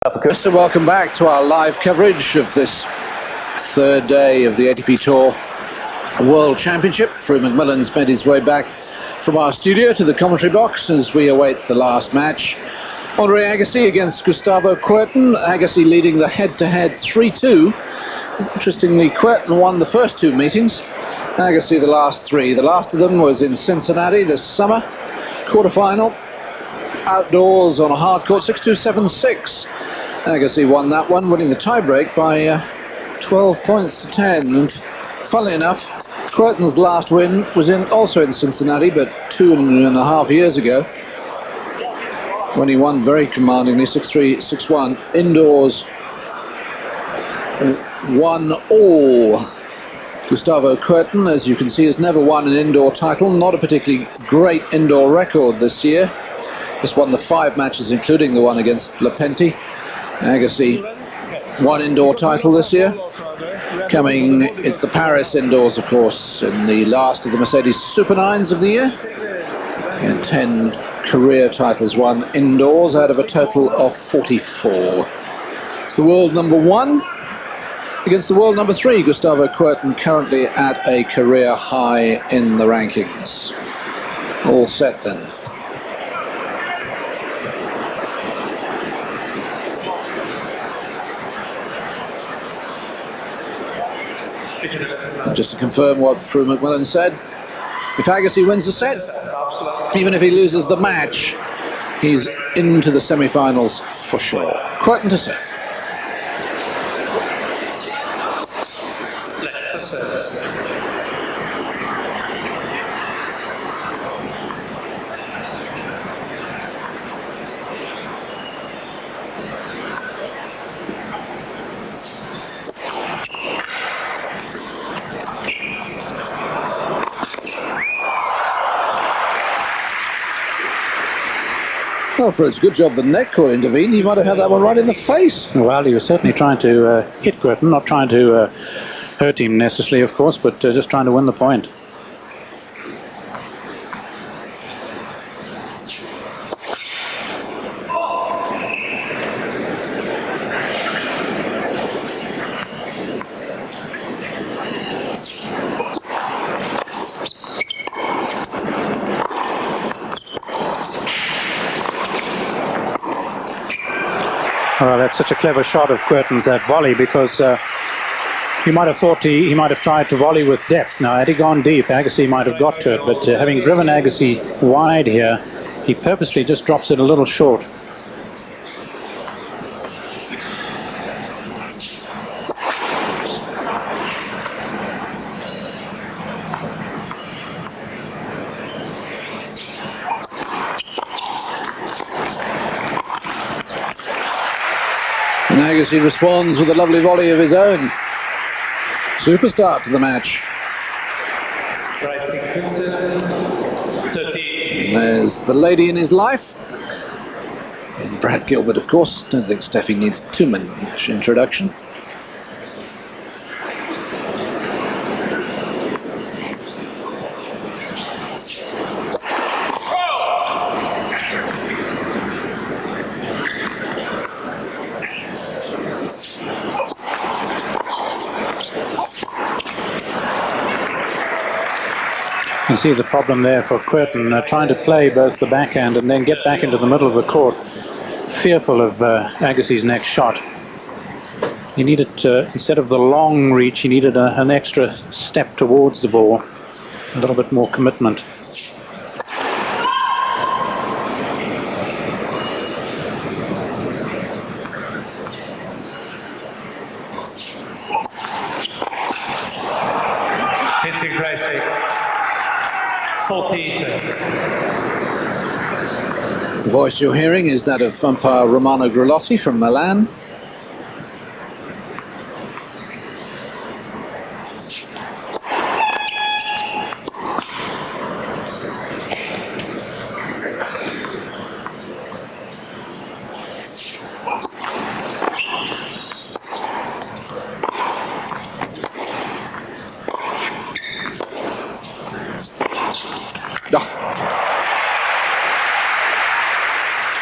So welcome back to our live coverage of this third day of the ATP Tour World Championship. Through McMillan's made his way back from our studio to the commentary box as we await the last match. Andre Agassi against Gustavo Kuerten. Agassi leading the head-to-head 3-2. Interestingly, Kuerten won the first two meetings, Agassi the last three. The last of them was in Cincinnati this summer. Quarterfinal, outdoors on a hard court, 6-2, 7-6. Agassi won that one, winning the tiebreak by 12 points to 10. And funnily enough, Kuerten's last win was also in Cincinnati, but 2.5 years ago, when he won very commandingly, 6-3, 6-1, indoors, 1-all. Gustavo Kuerten, as you can see, has never won an indoor title, not a particularly great indoor record this year. Just won the 5 matches, including the one against Lepenti. Agassi, one indoor title this year, coming at the Paris indoors, of course, in the last of the Mercedes Super 9s of the year, and 10 career titles won indoors out of a total of 44. It's the world number 1 against the world number 3. Gustavo Kuerten currently at a career high in the rankings. All set then. And just to confirm what Fru McMillan said, if Agassi wins the set, even if he loses the match, he's into the semi-finals for sure. Kuerten to set. Well, for it's a good job the net court intervened. He might have had that one right in the face. Well, he was certainly trying to hit Kuerten, not trying to hurt him necessarily, of course, but just trying to win the point. Well, that's such a clever shot of Kuerten's, that volley, because you might have thought he might have tried to volley with depth. Now, had he gone deep, Agassi might have got to it, but having driven Agassi wide here, he purposely just drops it a little short. And Agassi responds with a lovely volley of his own. Super start to the match. And there's the lady in his life. And Brad Gilbert, of course. Don't think Steffi needs too much introduction. You can see the problem there for Kuerten, trying to play both the backhand and then get back into the middle of the court, fearful of Agassi's next shot. He needed, instead of the long reach, he needed an extra step towards the ball, a little bit more commitment. Hitting Gracie. 40. The voice you're hearing is that of umpire Romano Grillotti from Milan.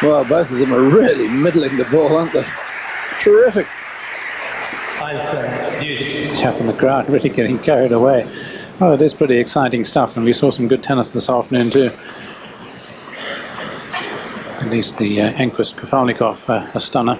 Well, both of them are really middling the ball, aren't they? Terrific. Chap in the crowd really getting carried away. Oh, it is pretty exciting stuff, and we saw some good tennis this afternoon too. At least the Enquist Kafelnikov, a stunner.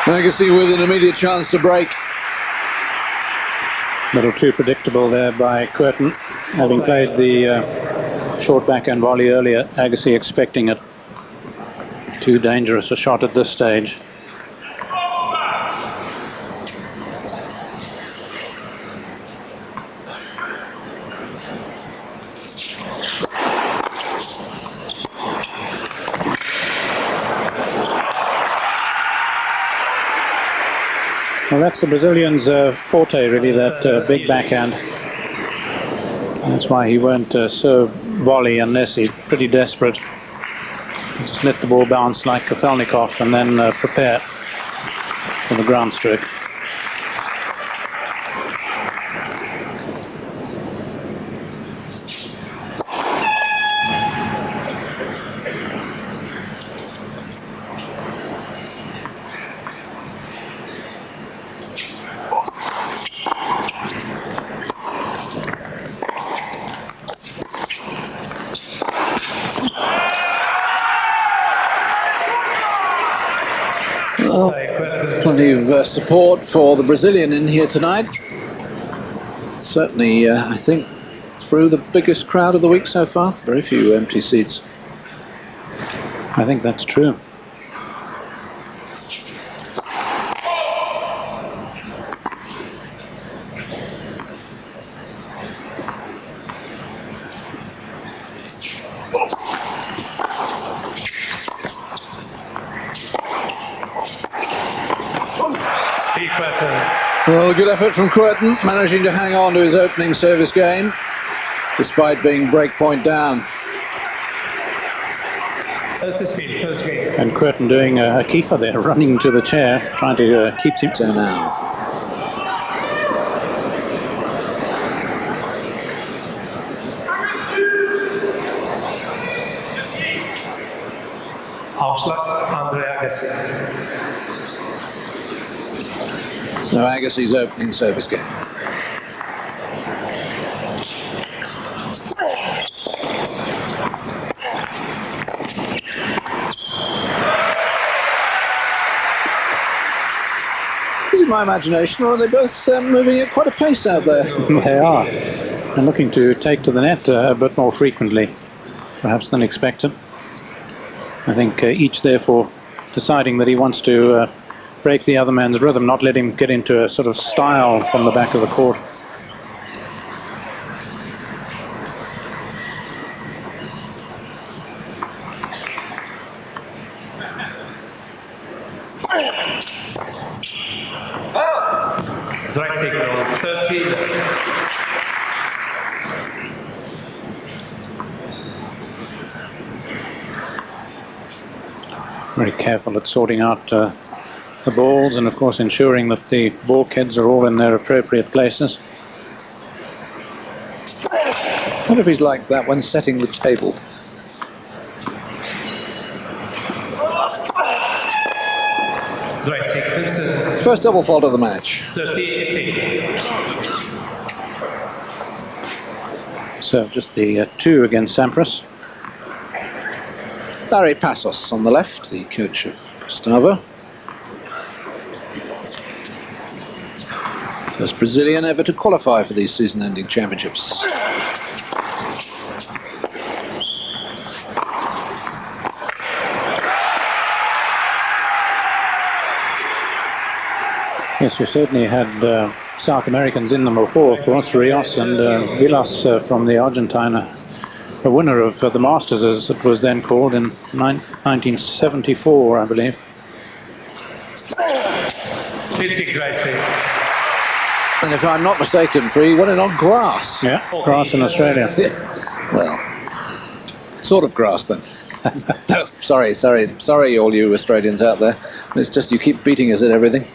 Agassi with an immediate chance to break. A little too predictable there by Kuerten. Having played the short backhand volley earlier, Agassi expecting it. Too dangerous a shot at this stage. Well, that's the Brazilian's forte, really, that big backhand. That's why he won't serve volley unless he's pretty desperate. Just let the ball bounce like Kafelnikov and then prepare for the ground stroke. Plenty of support for the Brazilian in here tonight. Certainly, I think, through the biggest crowd of the week so far. Very few empty seats. I think that's true. Well, a good effort from Kuerten, managing to hang on to his opening service game, despite being breakpoint down. And Kuerten doing a keeper there, running to the chair, trying to keep him. So now. So Agassi's opening service game. Is it my imagination, or are they both moving at quite a pace out there? They are, and looking to take to the net a bit more frequently, perhaps than expected. I think each therefore deciding that he wants to break the other man's rhythm, not let him get into a sort of style from the back of the court. Very careful at sorting out the balls, and of course ensuring that the ball kids are all in their appropriate places. I wonder if he's like that when setting the table. First double fault of the match. So just the 2 against Sampras. Larry Passos on the left, the coach of Gustavo. First Brazilian ever to qualify for these season-ending championships. Yes, we certainly had South Americans in number 4, of course, Rios and Vilas from the Argentina, a winner of the Masters, as it was then called, in 1974, I believe. And if I'm not mistaken, Free won it on grass. Yeah, grass in Australia. Well, Sort of grass then. No, sorry, all you Australians out there. It's just you keep beating us at everything.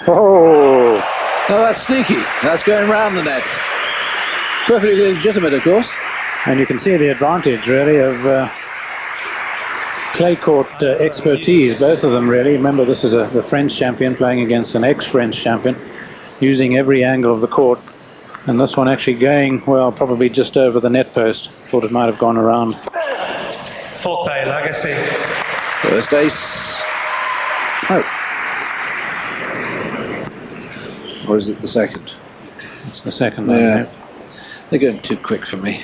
Oh! No, that's sneaky. That's going round the net. Perfectly legitimate, of course. And you can see the advantage, really, of clay court expertise, both of them, really. Remember, this is the French champion playing against an ex-French champion, using every angle of the court. And this one actually going, well, probably just over the net post. Thought it might have gone around. Forte, Agassi. First ace. Oh. Or is it the second? It's the second. Yeah. They're going too quick for me.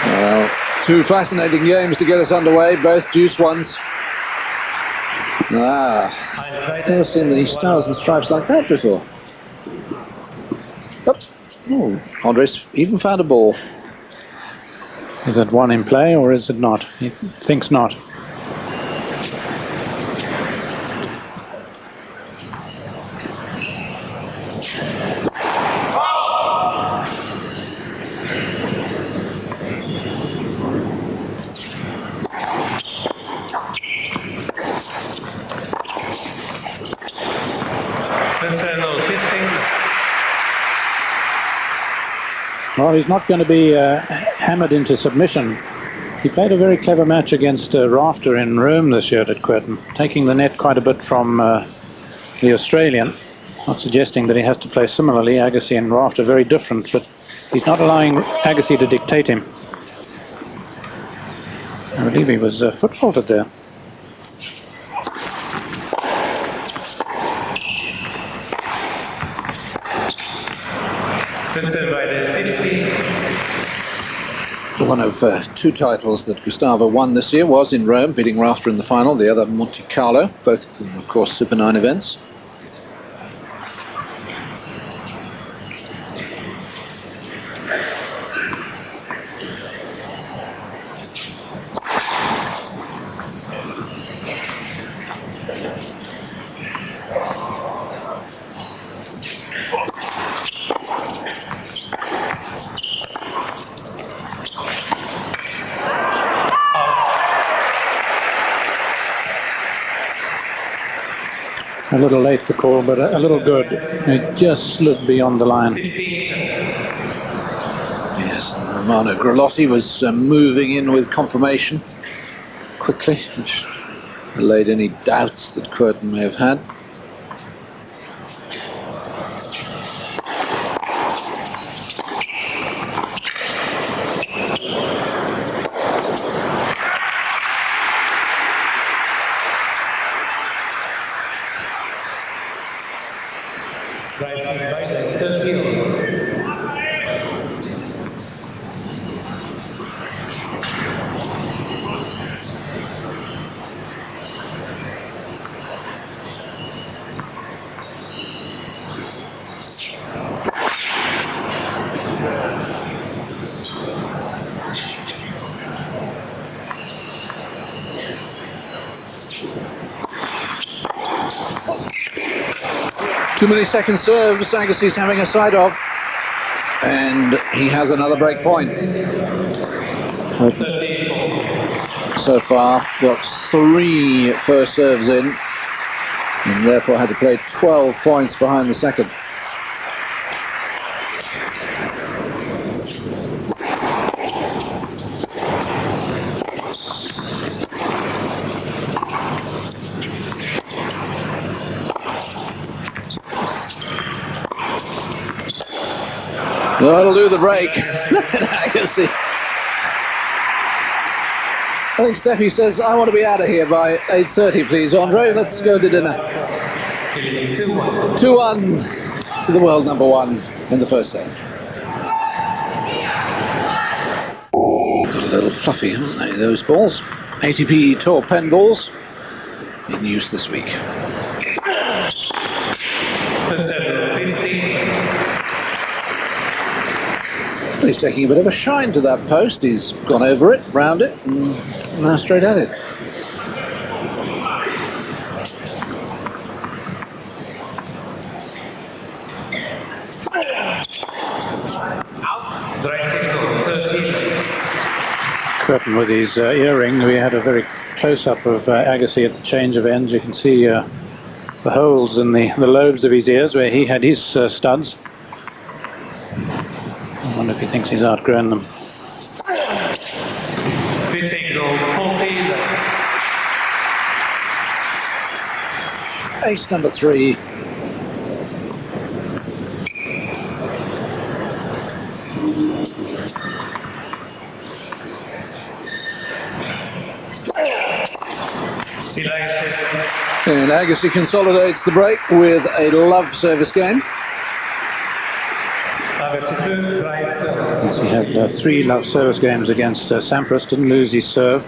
Well, two fascinating games to get us underway, both deuce ones. Never seen the stars and stripes like that before. Oops. Oh, Andres even found a ball. Is it one in play or is it not? He thinks not. Well, he's not going to be hammered into submission. He played a very clever match against Rafter in Rome this year at Kuerten, taking the net quite a bit from the Australian. Not suggesting that he has to play similarly. Agassi and Rafter very different, but he's not allowing Agassi to dictate him. I believe he was foot faulted there. One of two titles that Gustavo won this year was in Rome, beating Rafter in the final, the other Monte Carlo, both of them, of course, Super 9 events. A little late the call, but a little good. It just slid beyond the line. Yes, Romano Grolotti was moving in with confirmation quickly, which allayed any doubts that Kuerten may have had. Too many second serves, Agassi's having a side of, and he has another break point. So far, got 3 first serves in, and therefore had to play 12 points behind the second. That'll do the break. Look at Agassi. I think Steffi says, I want to be out of here by 8:30, please. Andre, let's go to dinner. 2-1 to the world number one in the first set. Got a little fluffy, haven't they, those balls? ATP Tour pen balls in use this week. He's taking a bit of a shine to that post. He's gone over it, round it, and now straight at it. Kuerten with his earring. We had a very close-up of Agassi at the change of ends. You can see the holes in the lobes of his ears where he had his studs. I wonder if he thinks he's outgrown them. Ace number 3. And Agassi consolidates the break with a love service game. Yes, he had 3 love service games against Sampras, didn't lose his serve,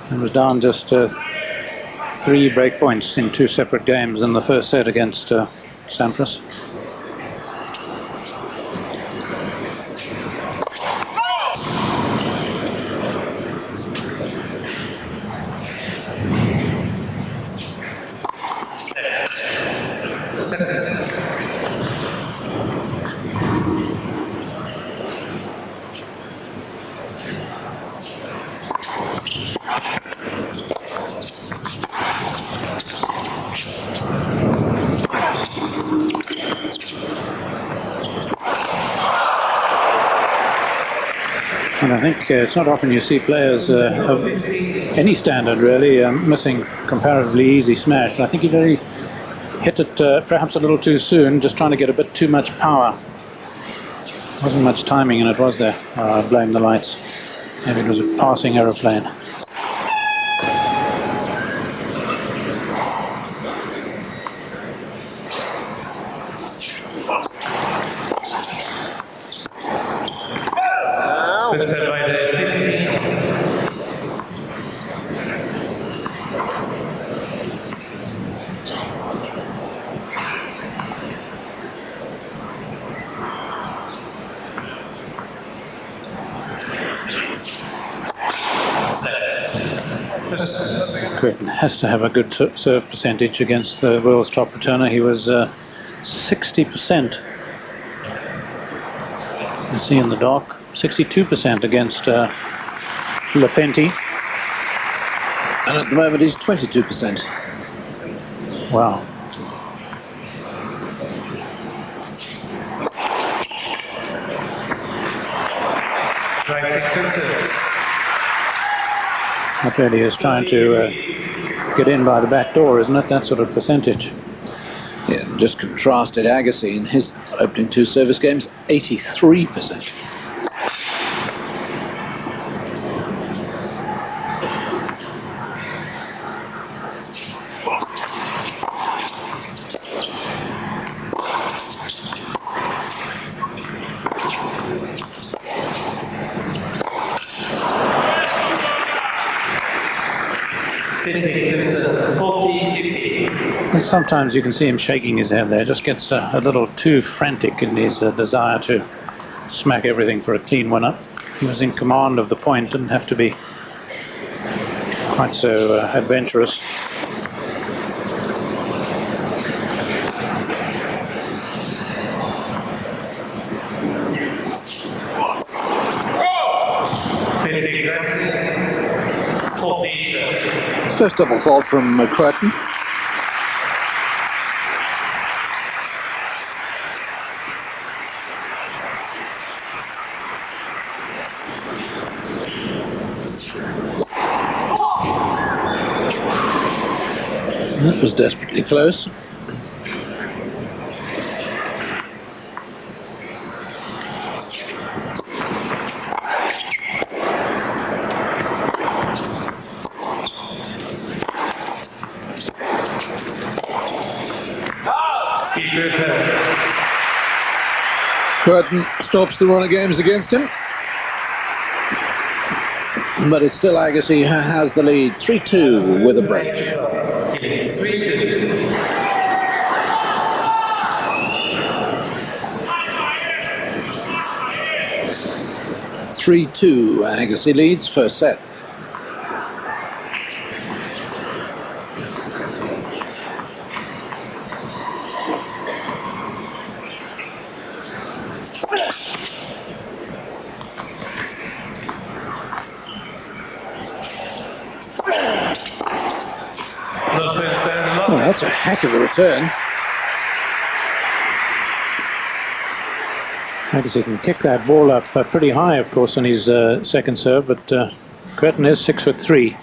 and was down just 3 break points in 2 separate games in the first set against Sampras. And I think it's not often you see players of any standard really missing comparatively easy smash. And I think he really hit it perhaps a little too soon, just trying to get a bit too much power. Wasn't much timing in it, was there? I blame the lights. Maybe it was a passing aeroplane. Kuerten has to have a good serve percentage against the world's top returner. He was 60%. You see in the dock, 62% against Lepenti. And at the moment he's 22%. Wow. That really is trying to get in by the back door, isn't it? That sort of percentage. Yeah, just contrasted Agassi in his opening 2 service games, 83%. Sometimes you can see him shaking his head there, just gets a little too frantic in his desire to smack everything for a clean one up. He was in command of the point, didn't have to be quite so adventurous. First double fault from Kuerten. That was desperately close. Kuerten. Kuerten stops the run of games against him. But it's still Agassi who has the lead, 3-2 with a break. It's 3-2. 3-2, Agassi leads first set. Well, that's a heck of a return. Agassi can kick that ball up pretty high, of course, on his second serve, but Kuerten is 6'3".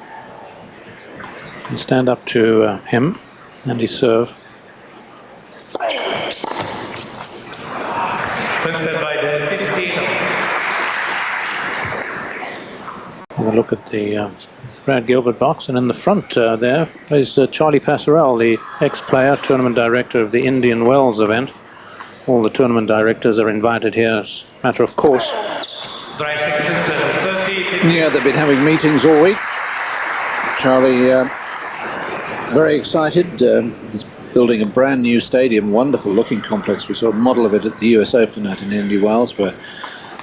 Can stand up to him and his serve. Have a look at the Brad Gilbert box, and in the front there is Charlie Passerell, the ex-player, tournament director of the Indian Wells event. All the tournament directors are invited here as a matter of course. Yeah, they've been having meetings all week. Charlie, very excited. He's building a brand new stadium, wonderful looking complex. We saw a model of it at the US Open out in Indian Wells, where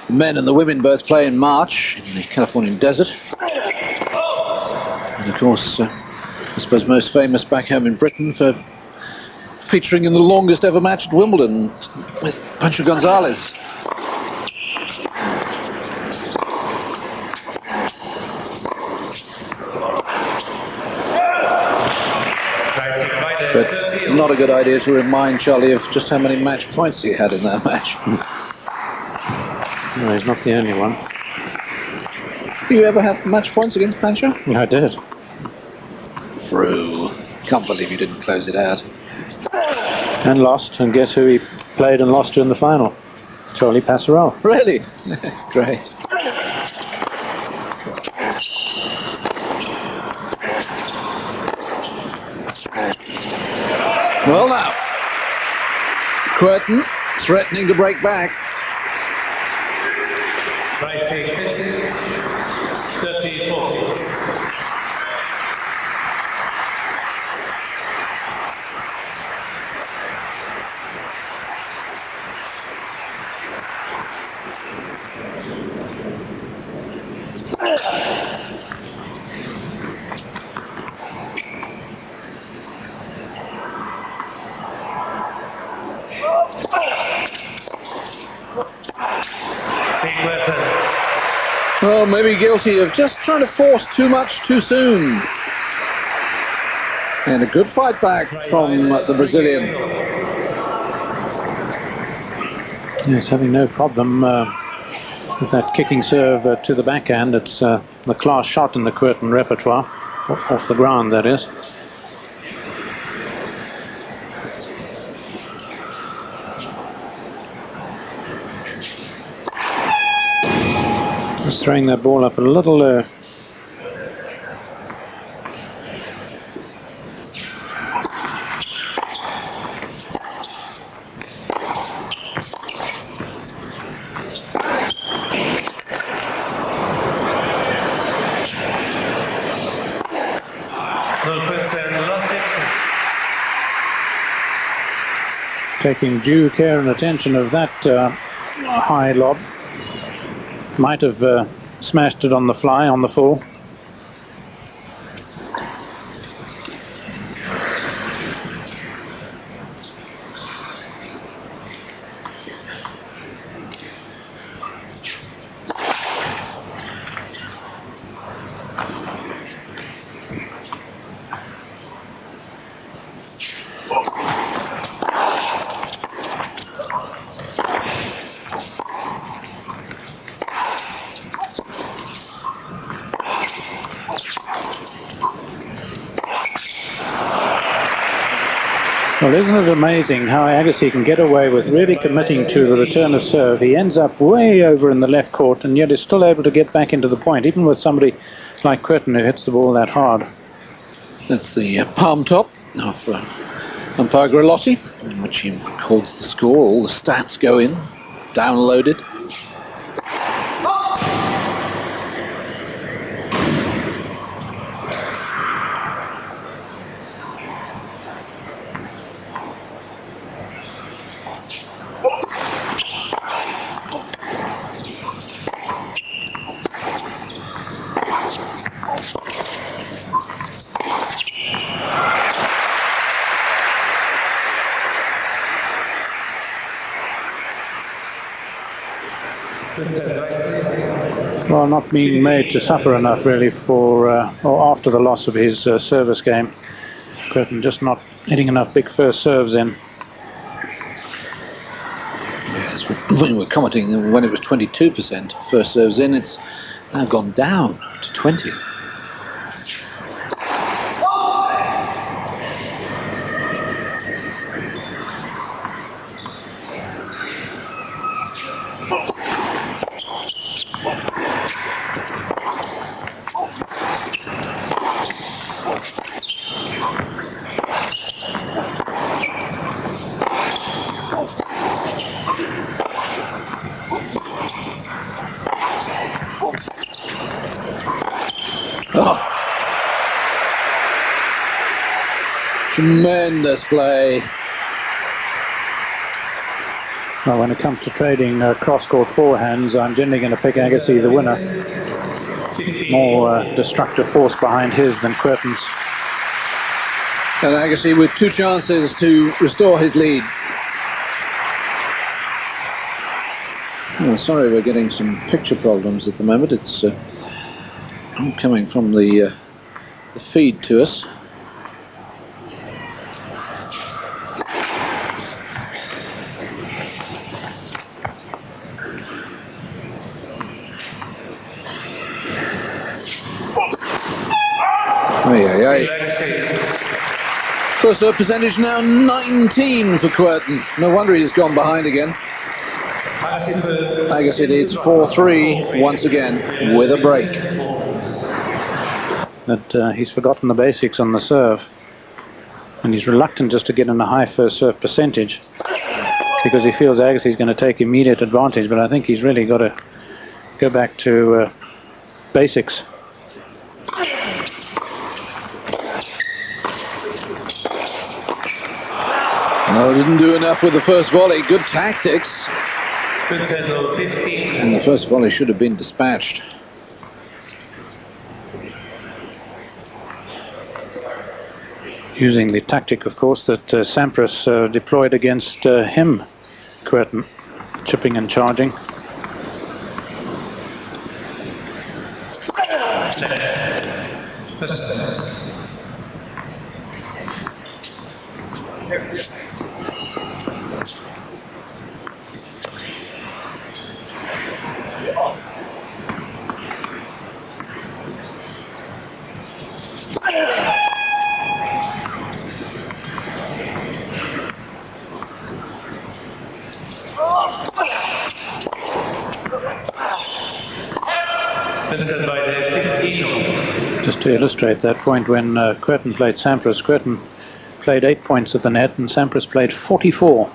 the men and the women both play in March in the Californian desert. And of course, I suppose most famous back home in Britain for featuring in the longest ever match at Wimbledon with Pancho Gonzalez. But not a good idea to remind Charlie of just how many match points he had in that match. No, he's not the only one. You ever have match points against Pancho? I did. Through. Can't believe you didn't close it out. And lost, and guess who he played and lost to in the final? Charlie Passerell. Really? Great. Well now, Kuerten threatening to break back. 30-40. Oh, maybe guilty of just trying to force too much too soon. And a good fight back from the Brazilian. Yes, having no problem with that kicking serve to the backhand. It's the class shot in the Kuerten repertoire, off the ground that is. Just throwing that ball up a little taking due care and attention of that high lob. Might have smashed it on the fly, on the fall. Well, isn't it amazing how Agassi can get away with really committing to the return of serve? He ends up way over in the left court and yet is still able to get back into the point, even with somebody like Kuerten who hits the ball that hard. That's the palm top of Umpire Grillotti, in which he records the score. All the stats go in, downloaded. Well, not being made to suffer enough really for or after the loss of his service game. Kuerten just not hitting enough big first serves in. Yes, when we're commenting, when it was 22% first serves in, it's now gone down to 20. Oh. Tremendous play. Well, when it comes to trading cross-court forehands, I'm generally going to pick Agassi, the winner. More destructive force behind his than Kuerten's. And Agassi with 2 chances to restore his lead. Oh, sorry, we're getting some picture problems at the moment. It's all coming from the feed to us. First serve percentage now 19 for Kuerten. No wonder he's gone behind again. Agassi leads 4-3 once again with a break. That he's forgotten the basics on the serve, and he's reluctant just to get in a high first serve percentage because he feels Agassi's going to take immediate advantage. But I think he's really got to go back to basics. No, didn't do enough with the first volley. Good tactics. And the first volley should have been dispatched. Using the tactic, of course, that Sampras deployed against him, Kuerten, chipping and charging. Just to illustrate that point, when Kuerten played Sampras, Kuerten played 8 points at the net and Sampras played 44.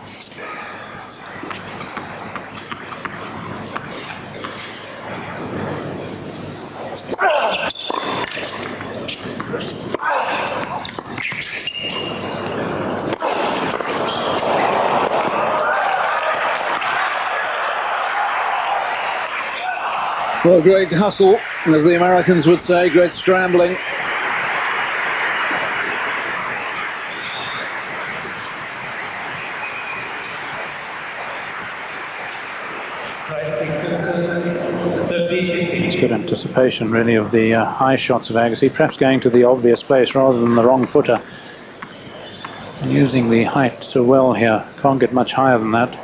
Well, great hustle, as the Americans would say, great scrambling. It's good anticipation, really, of the high shots of Agassi, perhaps going to the obvious place rather than the wrong footer. And using the height well here, can't get much higher than that.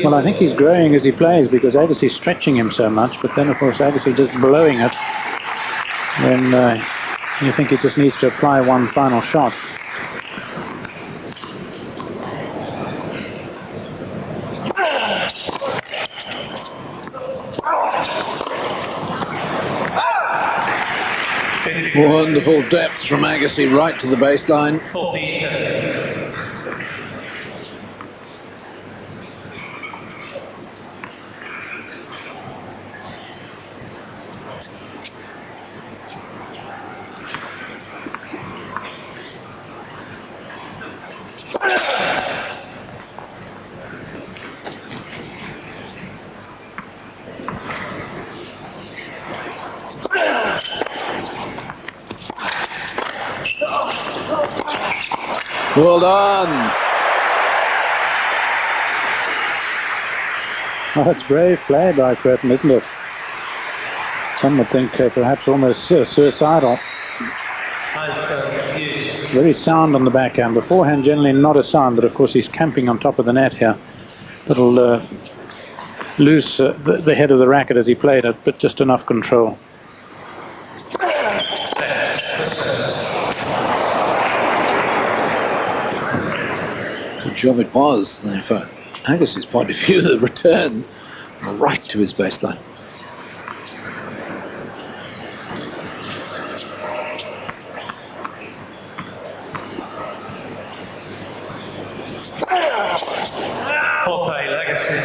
Well, I think he's growing as he plays because Agassi's stretching him so much, but then of course Agassi just blowing it when you think he just needs to apply one final shot. Wonderful depth from Agassi right to the baseline. 40-30. Well done. Oh, it's brave play by Kuerten, isn't it? Some would think perhaps almost suicidal. Very sound on the backhand. The forehand generally not as sound, but of course he's camping on top of the net here. It'll lose the head of the racket as he played it, but just enough control. Good job it was. For Agassi's point of view, the return right to his baseline. Agassi.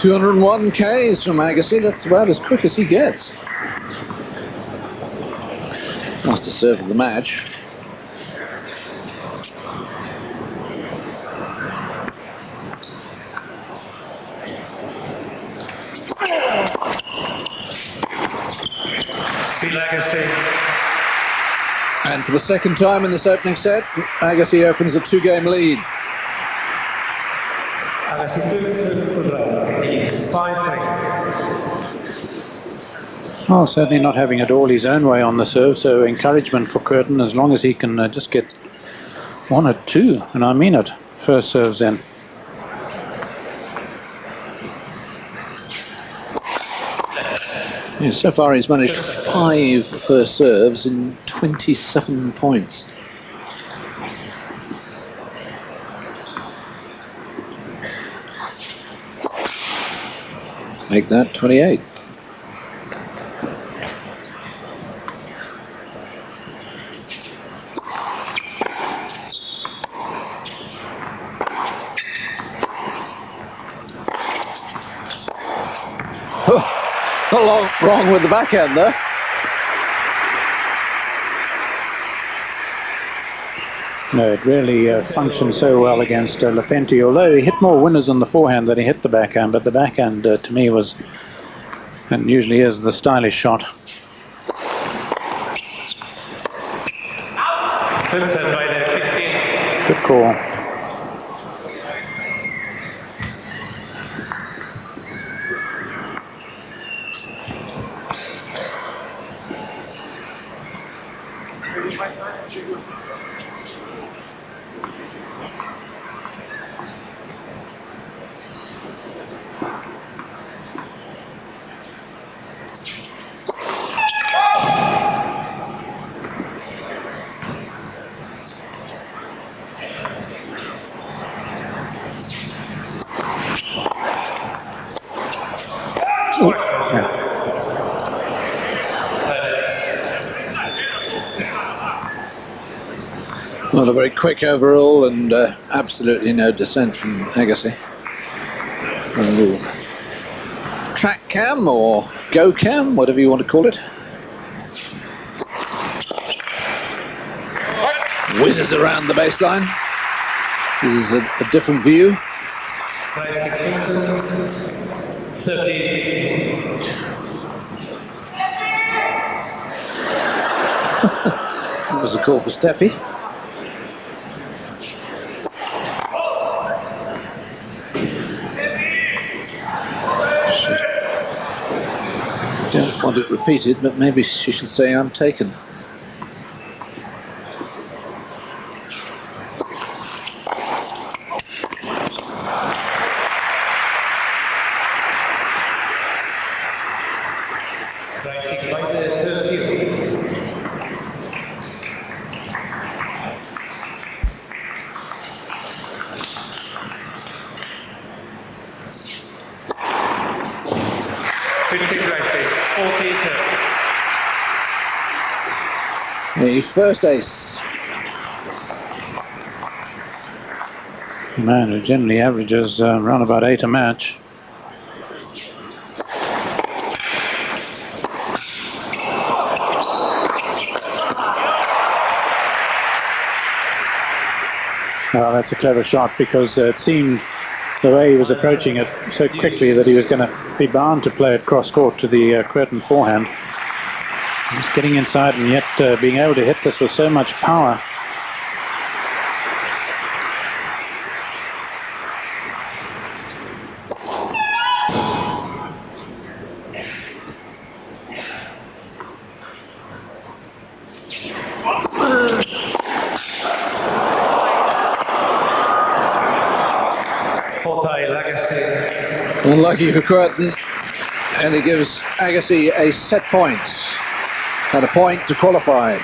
201 Ks from Agassi. That's about as quick as he gets. Fastest serve of the match. And for the second time in this opening set, Agassi opens a 2-game lead. Agassi 5-3. Well, certainly not having it all his own way on the serve, so encouragement for Kuerten as long as he can just get 1 or 2, and I mean it, first serves in. Yeah, so far he's managed 5 first serves in 27 points. Make that 28. Not a lot wrong with the backhand there. No, it really functioned so well against Lefenti, although he hit more winners on the forehand than he hit the backhand, but the backhand to me was, and usually is, the stylish shot. Good call. Well, a very quick overall and absolutely no dissent from Agassi. A little track cam or go cam, whatever you want to call it. Whizzes around the baseline. This is a different view. 13-15. That was a call for Steffi. Don't want it repeated, but maybe she should say I'm taken. the first ace. A man who generally averages around about 8 a match. Well, that's a clever shot, because it seemed the way he was approaching it so quickly that he was going to be bound to play it cross court to the Kuerten forehand. Just getting inside and yet being able to hit this with so much power. Unlucky for Kuerten, and he gives Agassi a set point and a point to qualify.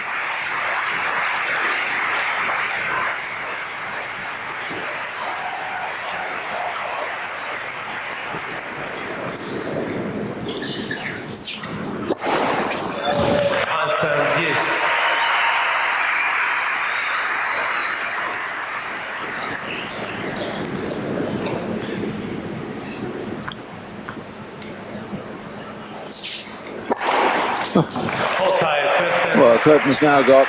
Well, Kuerten's now got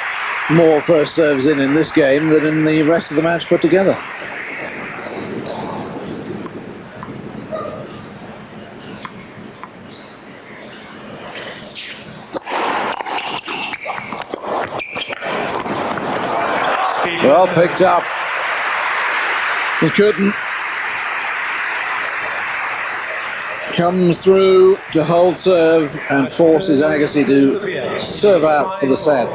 more first serves in this game than in the rest of the match put together. Well picked up. And Kuerten comes through to hold serve and forces Agassi to serve out for the set.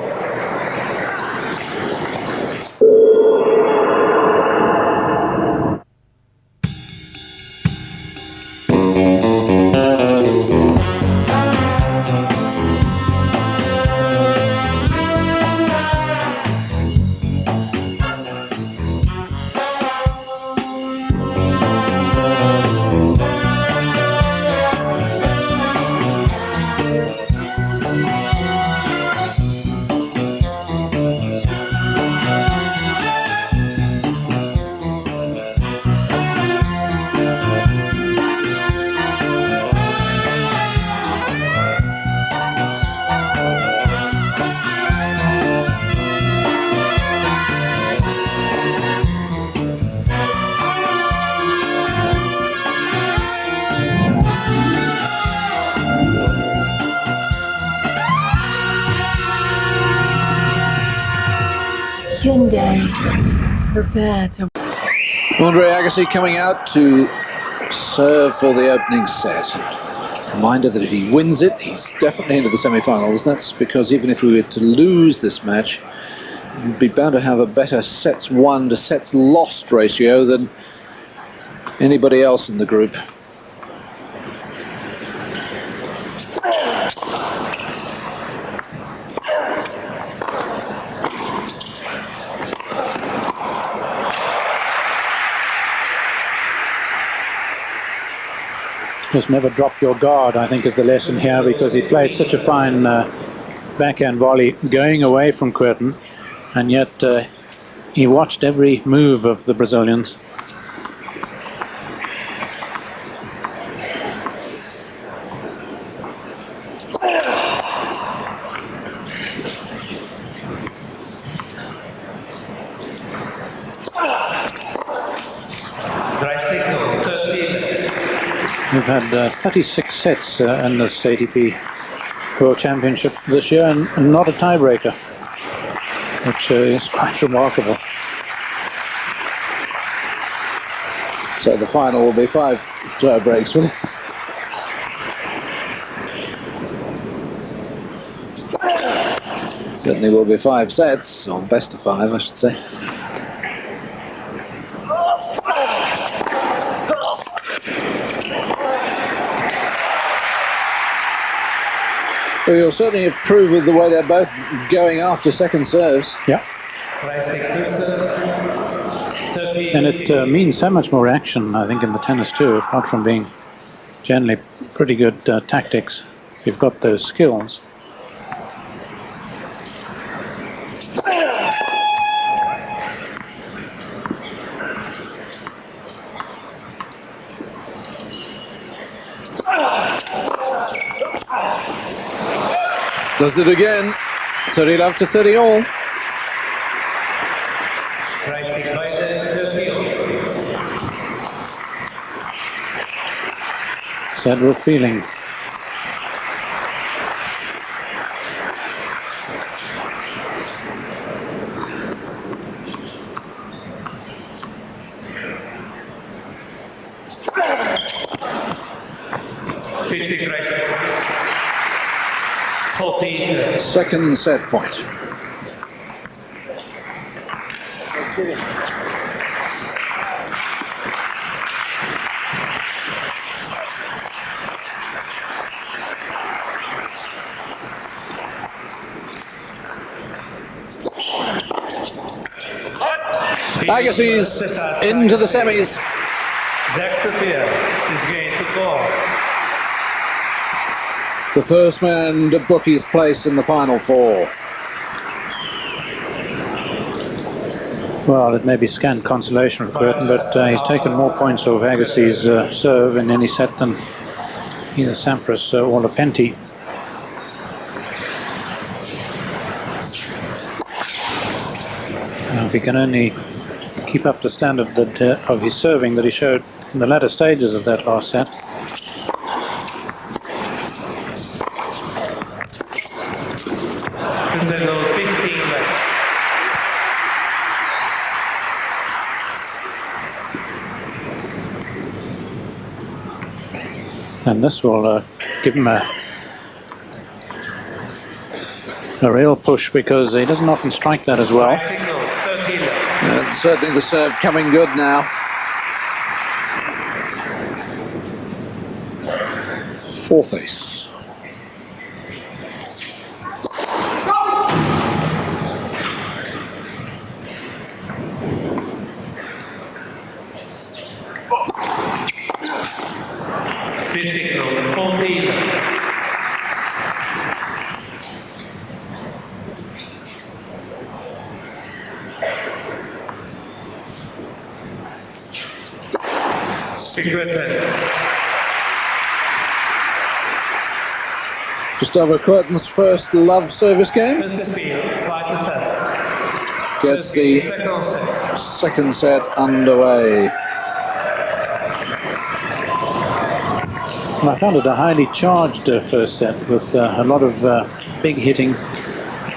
Prepare to. Andre Agassi coming out to serve for the opening set. Reminder that if he wins it, he's definitely into the semi-finals. That's because even if we were to lose this match, we'd be bound to have a better sets won to sets lost ratio than anybody else in the group. Just never drop your guard, I think, is the lesson here, because he played such a fine backhand volley going away from Kuerten, and yet he watched every move of the Brazilians. We've had 36 sets in this ATP World Championship this year, and not a tiebreaker, which is quite remarkable. So the final will be 5 tiebreaks, will it? Certainly will be 5 sets, or best of 5, I should say. Well, you'll certainly approve of the way they're both going after second serves. Yeah. And it means so much more action, I think, in the tennis too, apart from being generally pretty good tactics, if you've got those skills. Does it again. 30 love to 30 all. Rising by the 30 all. Said with feeling. Rising. 14. Second set point. Agassi's into the semis. Next affair is going to go. The first man to book his place in the final four. Well, it may be scant consolation for Kuerten, but he's taken more points off Agassi's serve in any set than either Sampras or Lepenti. Now, if he can only keep up the standard that, of his serving that he showed in the latter stages of that last set. And this will give him a real push, because he doesn't often strike that as well. And certainly the serve coming good now. Fourth ace. Signal 14. Just over Kuerten's first love service game. Gets the second set underway. Well, I found it a highly charged first set, with a lot of big hitting,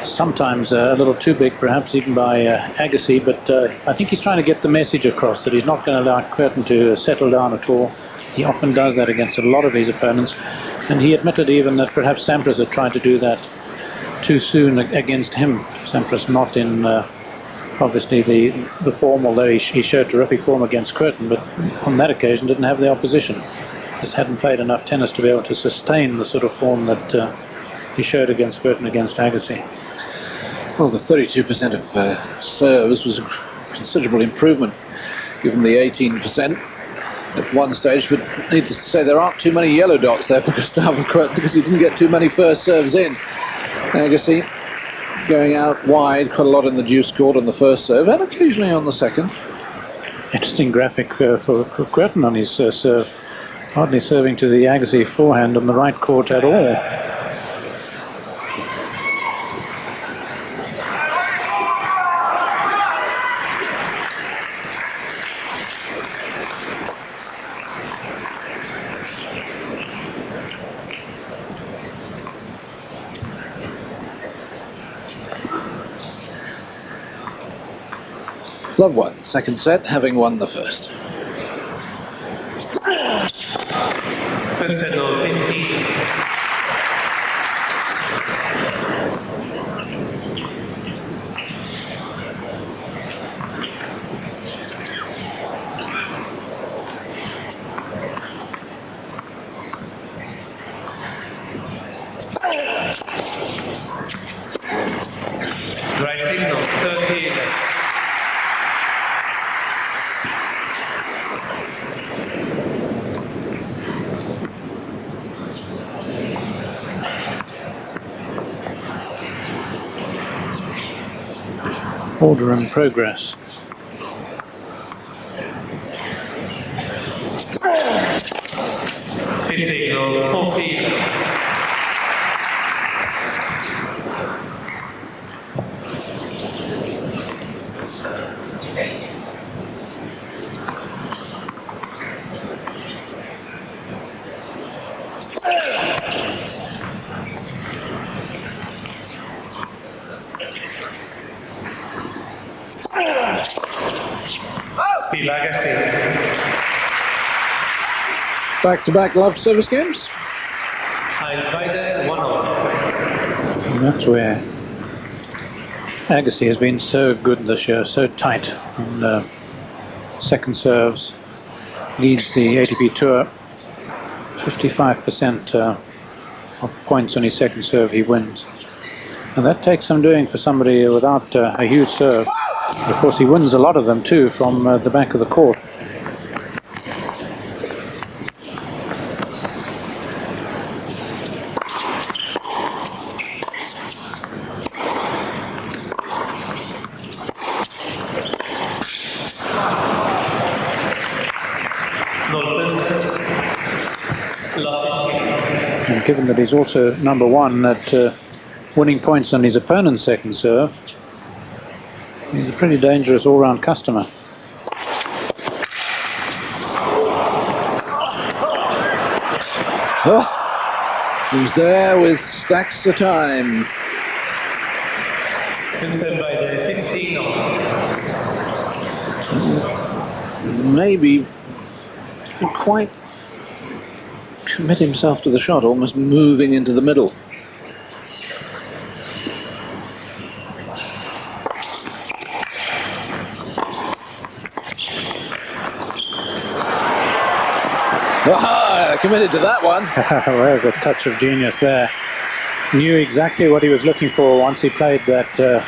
sometimes a little too big perhaps even by Agassi, but I think he's trying to get the message across that he's not going to allow Kuerten to settle down at all. He often does that against a lot of his opponents, and he admitted even that perhaps Sampras had tried to do that too soon against him. Sampras not in obviously the form, although he showed terrific form against Kuerten, but on that occasion didn't have the opposition. Just hadn't played enough tennis to be able to sustain the sort of form that he showed against Kuerten, against Agassi. Well, the 32% of serves was a considerable improvement given the 18% at one stage, but needless to say there aren't too many yellow dots there for Gustavo Kuerten, because he didn't get too many first serves in. Agassi going out wide quite a lot in the deuce court on the first serve, and occasionally on the second. Interesting graphic for Kuerten on his serve. Hardly serving to the Agassi forehand on the right court at all. Love won second set, having won the first. Right signal 13. Order in progress. Signal 14. Steve Agassi. Back-to-back love service games. Friday, 1-0. And that's where Agassi has been so good this year, so tight on second serves. Leads the ATP Tour 55% of points on his second serve he wins. And that takes some doing for somebody without a huge serve. Of course, he wins a lot of them too from the back of the court. And given that he's also number one at winning points on his opponent's second serve, he's a pretty dangerous all-round customer. Oh, he's there with stacks of time. By the 15. Maybe didn't quite commit himself to the shot, almost moving into the middle. Ah, committed to that one. There's a touch of genius there. Knew exactly what he was looking for once he played that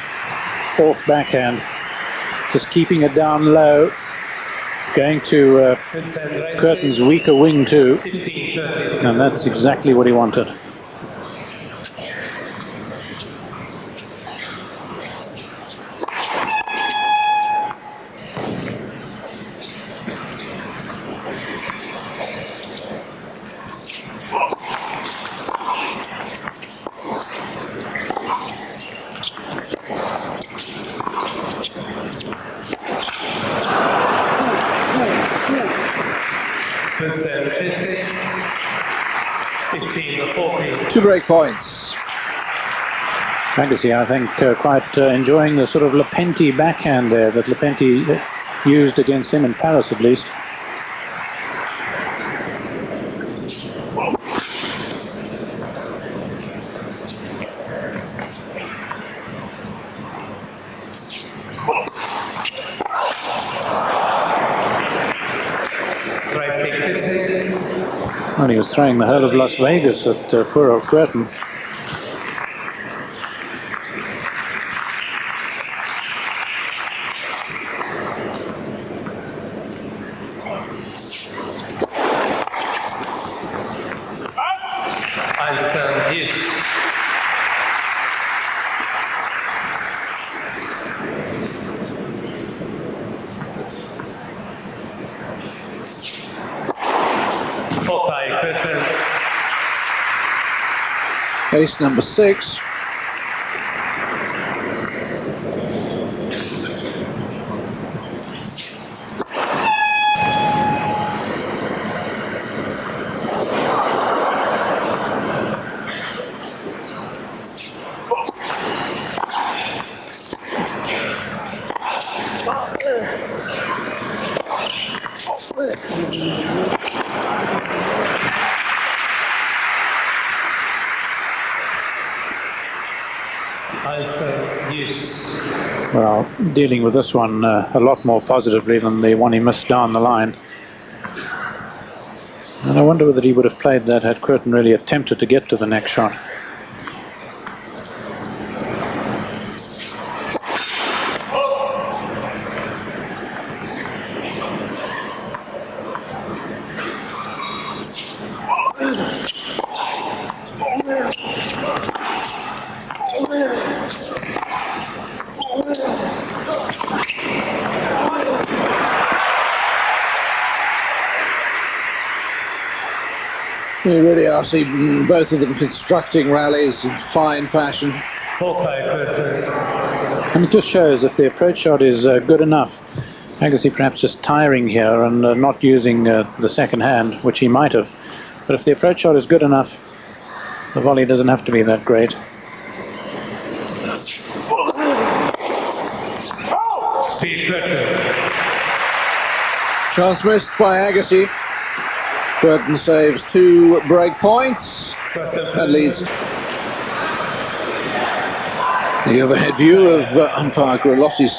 off backhand. Just keeping it down low. Going to Kuerten's weaker wing too. And that's exactly what he wanted. Two break points. Agassi, I think, quite enjoying the sort of Lepenti backhand there that Lepenti used against him in Paris, at least. Well, he was throwing the whole of Las Vegas at poor old Kuerten. Ace number 6. Well, dealing with this one a lot more positively than the one he missed down the line. And I wonder whether he would have played that had Kuerten really attempted to get to the next shot. We really are seeing both of them constructing rallies in fine fashion. And it just shows if the approach shot is good enough. Agassi perhaps just tiring here and not using the second hand, which he might have, But if the approach shot is good enough, the volley doesn't have to be that great. Speed Kuerten. Chance missed by Agassi. Kuerten saves 2 break points and leads. The overhead view of umpire Grelotti's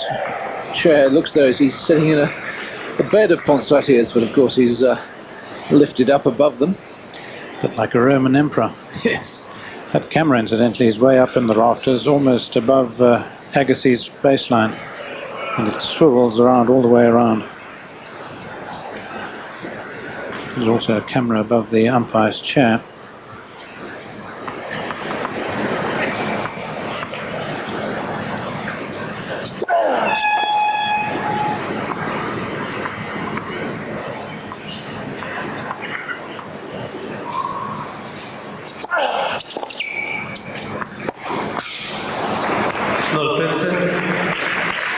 chair looks though as he's sitting in a bed of poinsettias, but of course he's lifted up above them. A bit like a Roman emperor. Yes. That camera, incidentally, is way up in the rafters, almost above Agassi's baseline, and it swivels around all the way around. There's also a camera above the umpire's chair.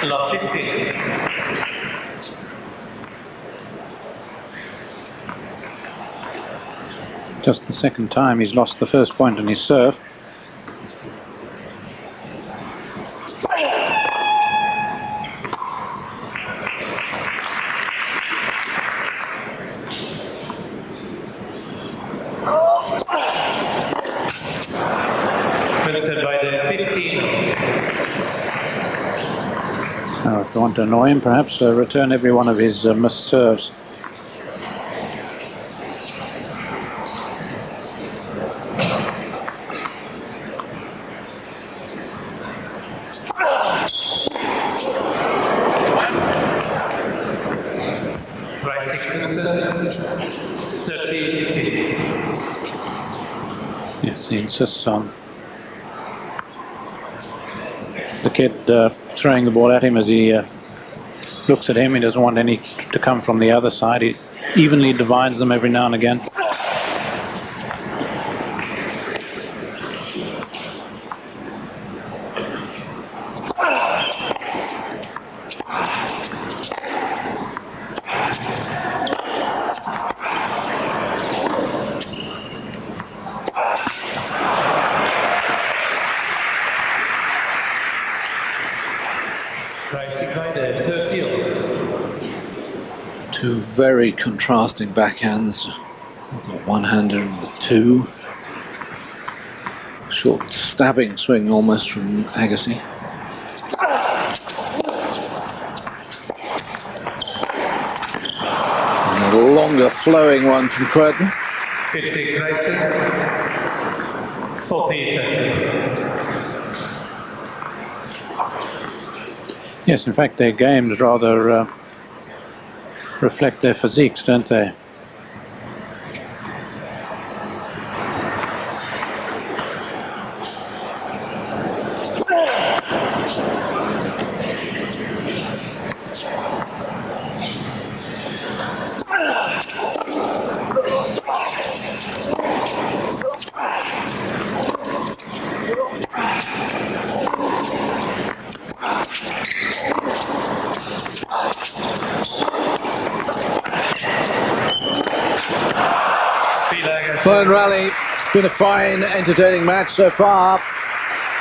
Lot 15. Just the second time he's lost the first point in his serve. Vincent by the 15. Now, if you want to annoy him, perhaps return every one of his missed serves. Yes, he insists on the kid throwing the ball at him as he looks at him. He doesn't want any to come from the other side. He evenly divides them every now and again. Two very contrasting backhands, the one-hander and the two. Short stabbing swing almost from Agassi. And a longer flowing one from Kuerten. 40. Yes, in fact, their games rather reflect their physiques, don't they? Fine rally. It's been a fine, entertaining match so far.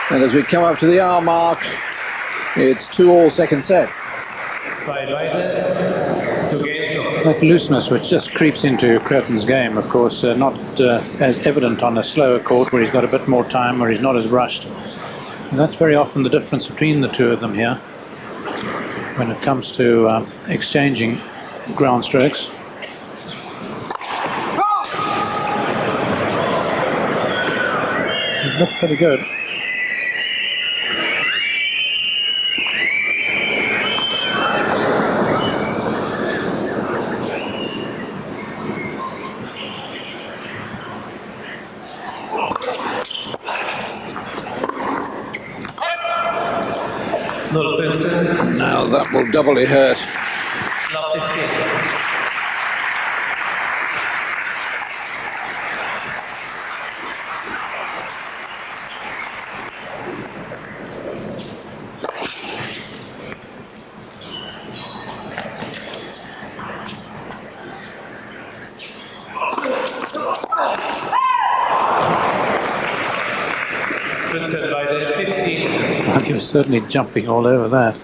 And as we come up to the hour mark, it's 2-2 second set. That looseness which just creeps into Kuerten's game, of course, not as evident on a slower court where he's got a bit more time, where he's not as rushed. And that's very often the difference between the two of them here when it comes to exchanging ground strokes. It looked pretty good. Now that will doubly hurt. Well, he was certainly jumping all over that.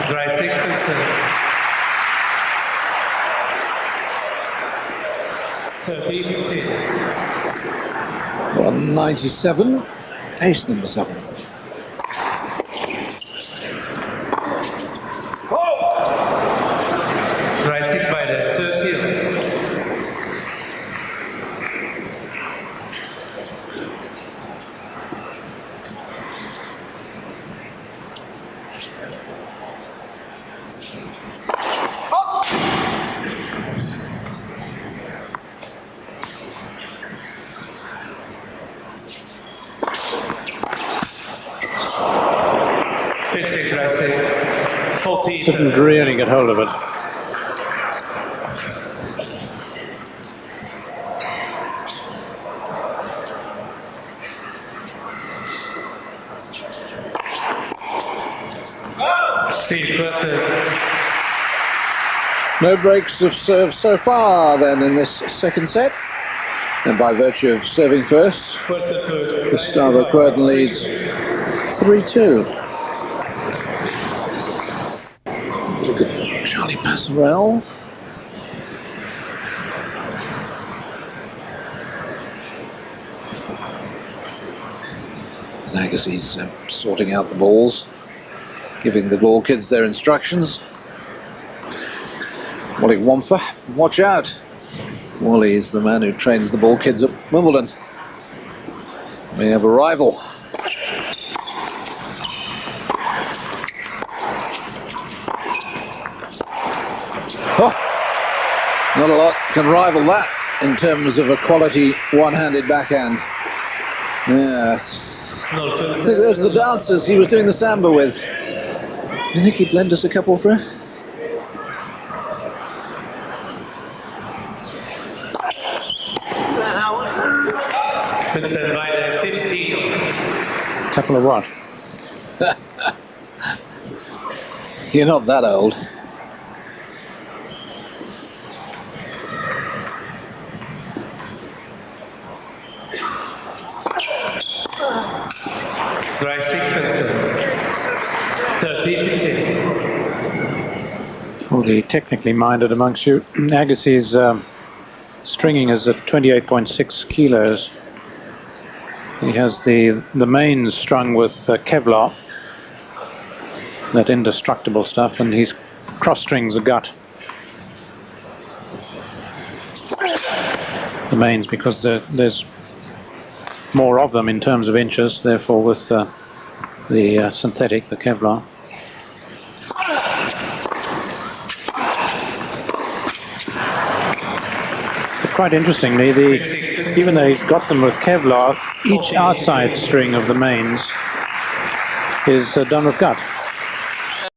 Dry 6 and 7. 30-15. 197, ace number 7. Dry 6 by the 30. Didn't really get hold of it. No breaks of serve so far then in this second set. And by virtue of serving first, Gustavo Kuerten leads 3-2. Look at Charlie Passerelle. And Agassi's sorting out the balls, giving the ball kids their instructions. Wally Wamfer, watch out. Wally is the man who trains the ball kids at Wimbledon. We have a rival. Oh, not a lot can rival that in terms of a quality one-handed backhand. Yes. I think those are the dancers he was doing the samba with. Do you think he'd lend us a couple for it? Couple of what? You're not that old. Dry 6 and 7. 30-15. All the technically minded amongst you. Agassi's stringing is at 28.6 kilos. He has the mains strung with Kevlar, that indestructible stuff, and he's cross strings a gut. The mains, because there's more of them in terms of inches, therefore with the synthetic, the Kevlar. But quite interestingly, even though he's got them with Kevlar, each outside string of the mains is done with gut.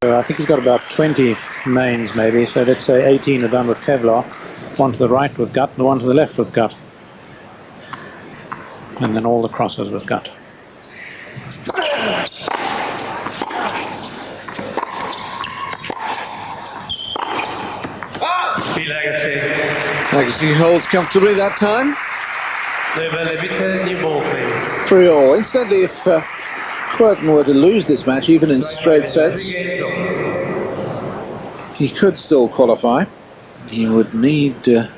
So I think he's got about 20 mains maybe, so let's say 18 are done with Kevlar, one to the right with gut and one to the left with gut. And then all the crosses with gut. Agassi holds comfortably that time. 3-3. Incidentally, if Kuerten were to lose this match, even in straight sets, he could still qualify. He would need the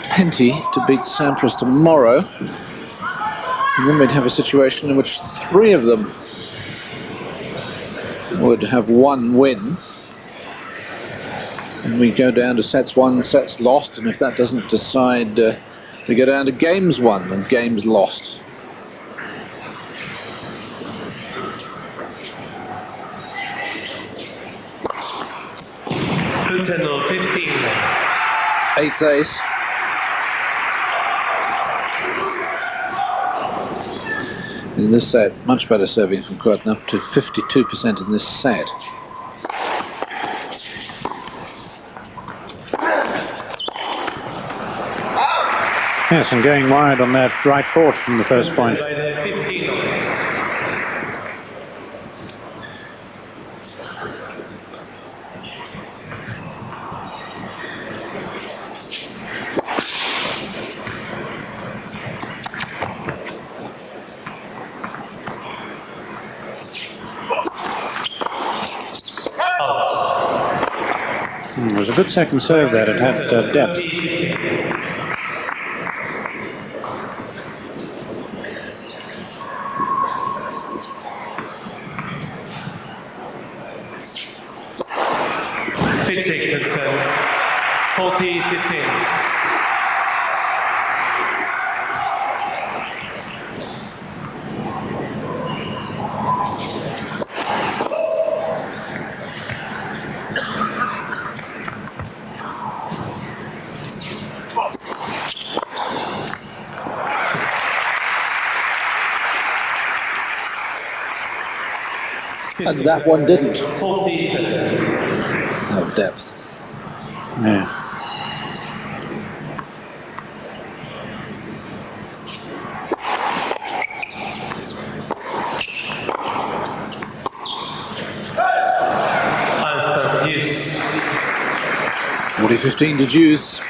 Penty to beat Sampras tomorrow. And then we'd have a situation in which 3 of them would have one win. And we go down to sets won, sets lost, and if that doesn't decide, we go down to games won and games lost. Kuerten 15. 8 ace. In this set, much better serving from Kuerten, up to 52% in this set. Yes, and going wide on that right port from the first point. It was a good second serve that it had depth. Kuerten, 40-15. And that one didn't 40. have depth. Yeah. Use. 40-15 to Juice.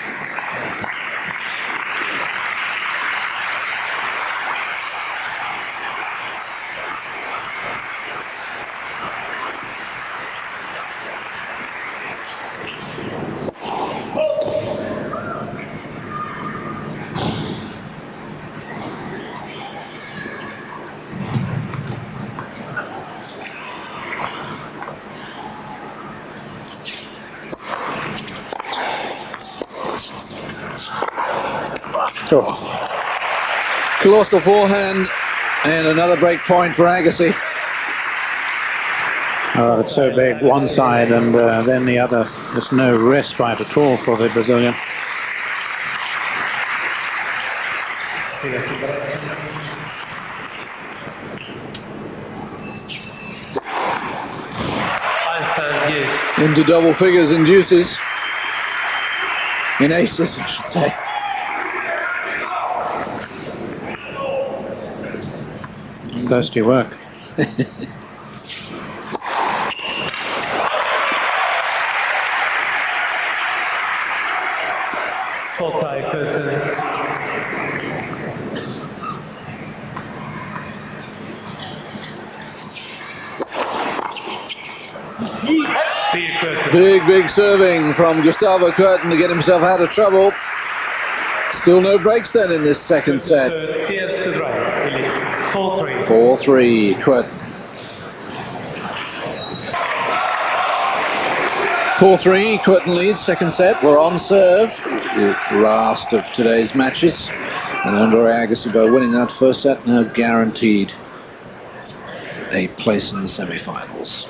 Oh. Colossal forehand and another break point for Agassi. Oh, it's so big, one side and then the other. There's no respite at all for the Brazilian. Into double figures in deuces. In aces, I should say. Thirsty work. Big serving from Gustavo Kuerten to get himself out of trouble. Still no breaks then in this second set. 4-3 Kuerten. 4-3 Kuerten leads second set. We're on serve, the last of today's matches, and Andre Agassi, by winning that first set, now guaranteed a place in the semi-finals.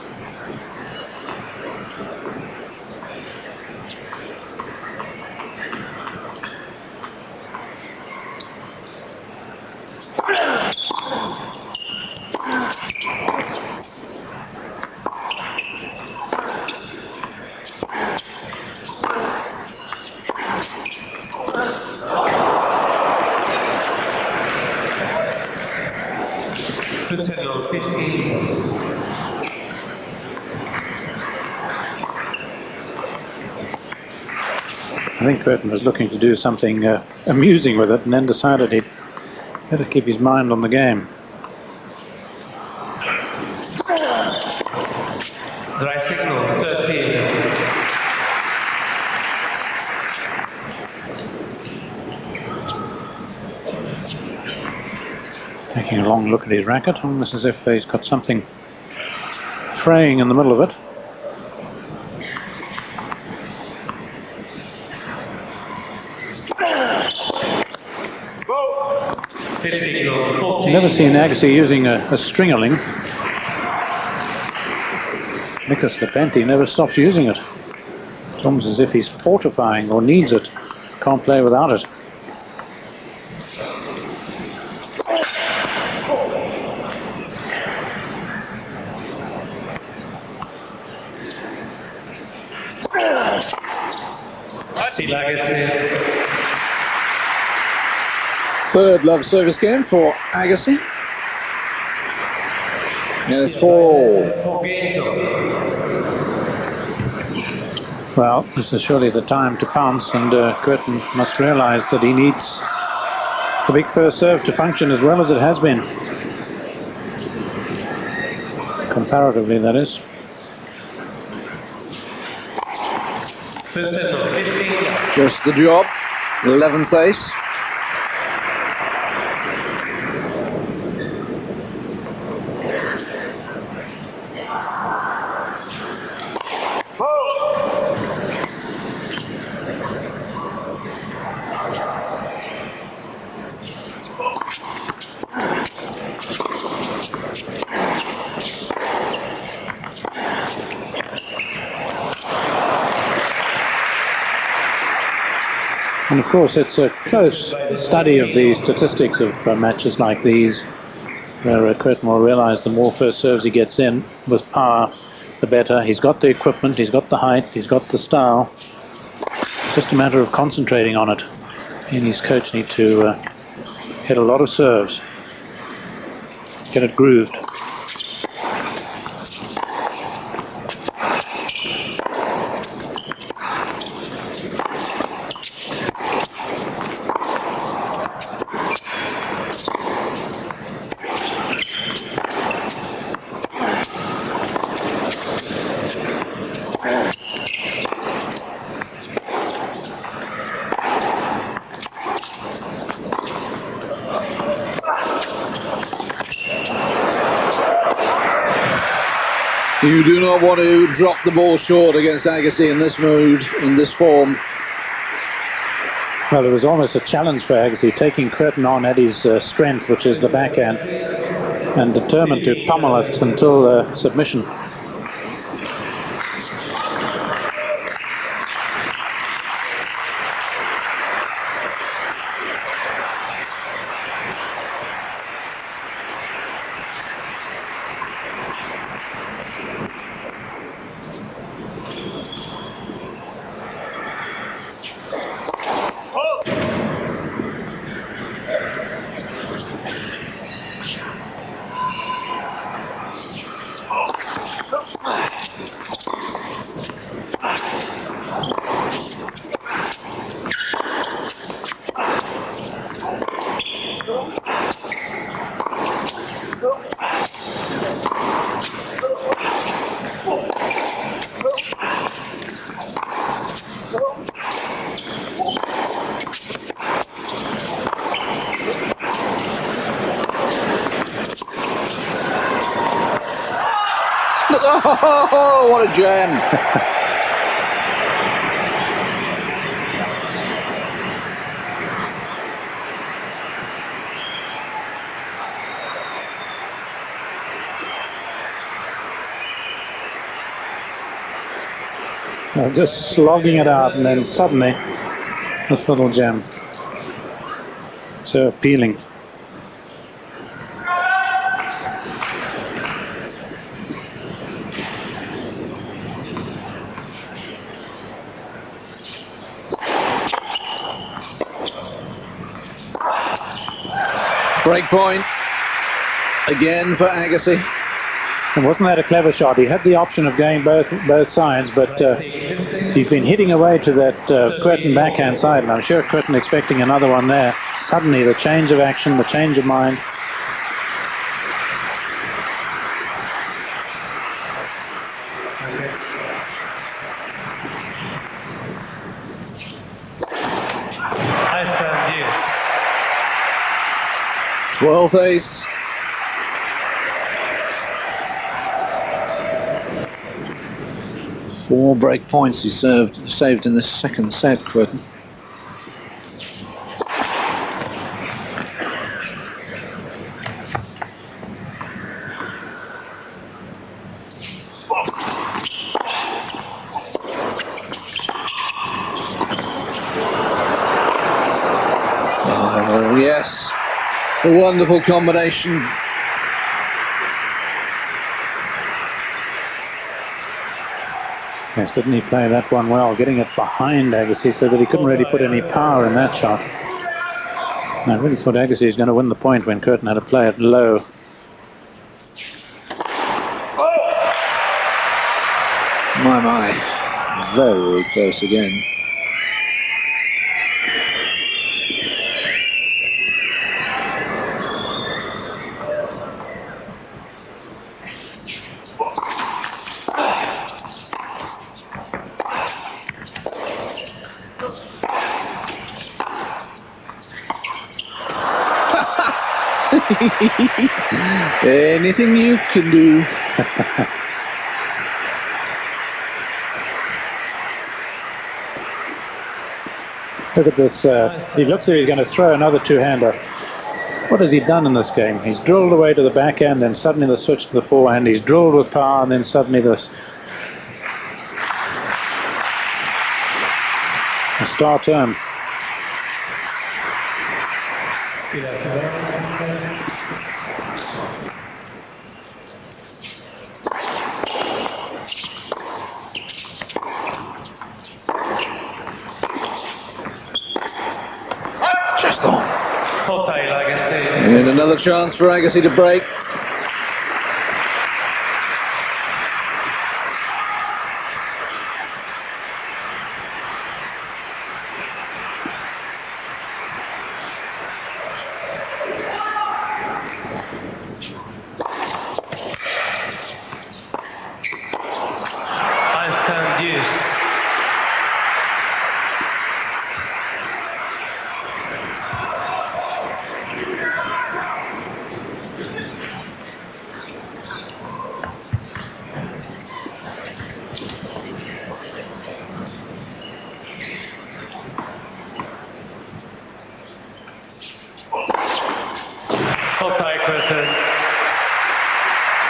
I think Kuerten was looking to do something amusing with it and then decided he'd better keep his mind on the game. Dry signal, 13. Taking a long look at his racket, almost as if he's got something fraying in the middle of it. I've never seen Agassi using a stringerling. Nicholas Lepenti never stops using it. It's almost as if he's fortifying or needs it. Can't play without it. Third love service game for Agassi. And it's 4-all. Well, this is surely the time to pounce, and Kuerten must realize that he needs the big first serve to function as well as it has been. Comparatively, that is. 15 love. Just the job. 11th ace. And of course, it's a close study of the statistics of matches like these, where Kuerten will realize the more first serves he gets in with power, the better. He's got the equipment, he's got the height, he's got the style. It's just a matter of concentrating on it. He and his coach need to hit a lot of serves, get it grooved. You do not want to drop the ball short against Agassi in this mood, in this form. Well, it was almost a challenge for Agassi, taking Kuerten on at his strength, which is the backhand, and determined to pummel it until submission. Oh, what a jam! Just slogging it out, and then suddenly this little gem. So appealing. Break point again for Agassi. And wasn't that a clever shot? He had the option of going both sides, but he's been hitting away to that Kuerten backhand side, and I'm sure Kuerten expecting another one there. Suddenly the change of action, the change of mind. Iceland use. 12th ace. Four break points he saved in this second set, Kuerten. Oh, yes. A wonderful combination. Yes, didn't he play that one well, getting it behind Agassi so that he couldn't really put any power in that shot. I really thought Agassi was going to win the point when Kuerten had to play it low. My. Very close again. Anything you can do. Look at this. He looks like he's going to throw another two-hander. What has he done in this game? He's drilled away to the backhand, then suddenly the switch to the forehand. He's drilled with power, and then suddenly this. A star turn. Just on. Agassi. And another chance for Agassi to break.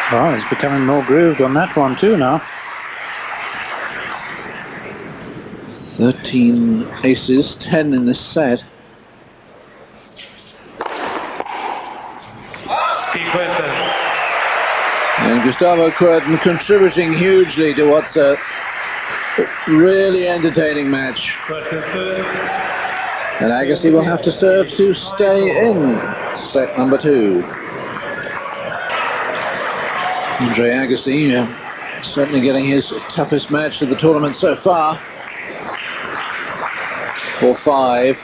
Well, he's becoming more grooved on that one too now. 13 aces, 10 in this set. And Gustavo Kuerten contributing hugely to what's a really entertaining match. And Agassi will have to serve to stay in set number 2. Andre Agassi certainly getting his toughest match of the tournament so far. 4-5.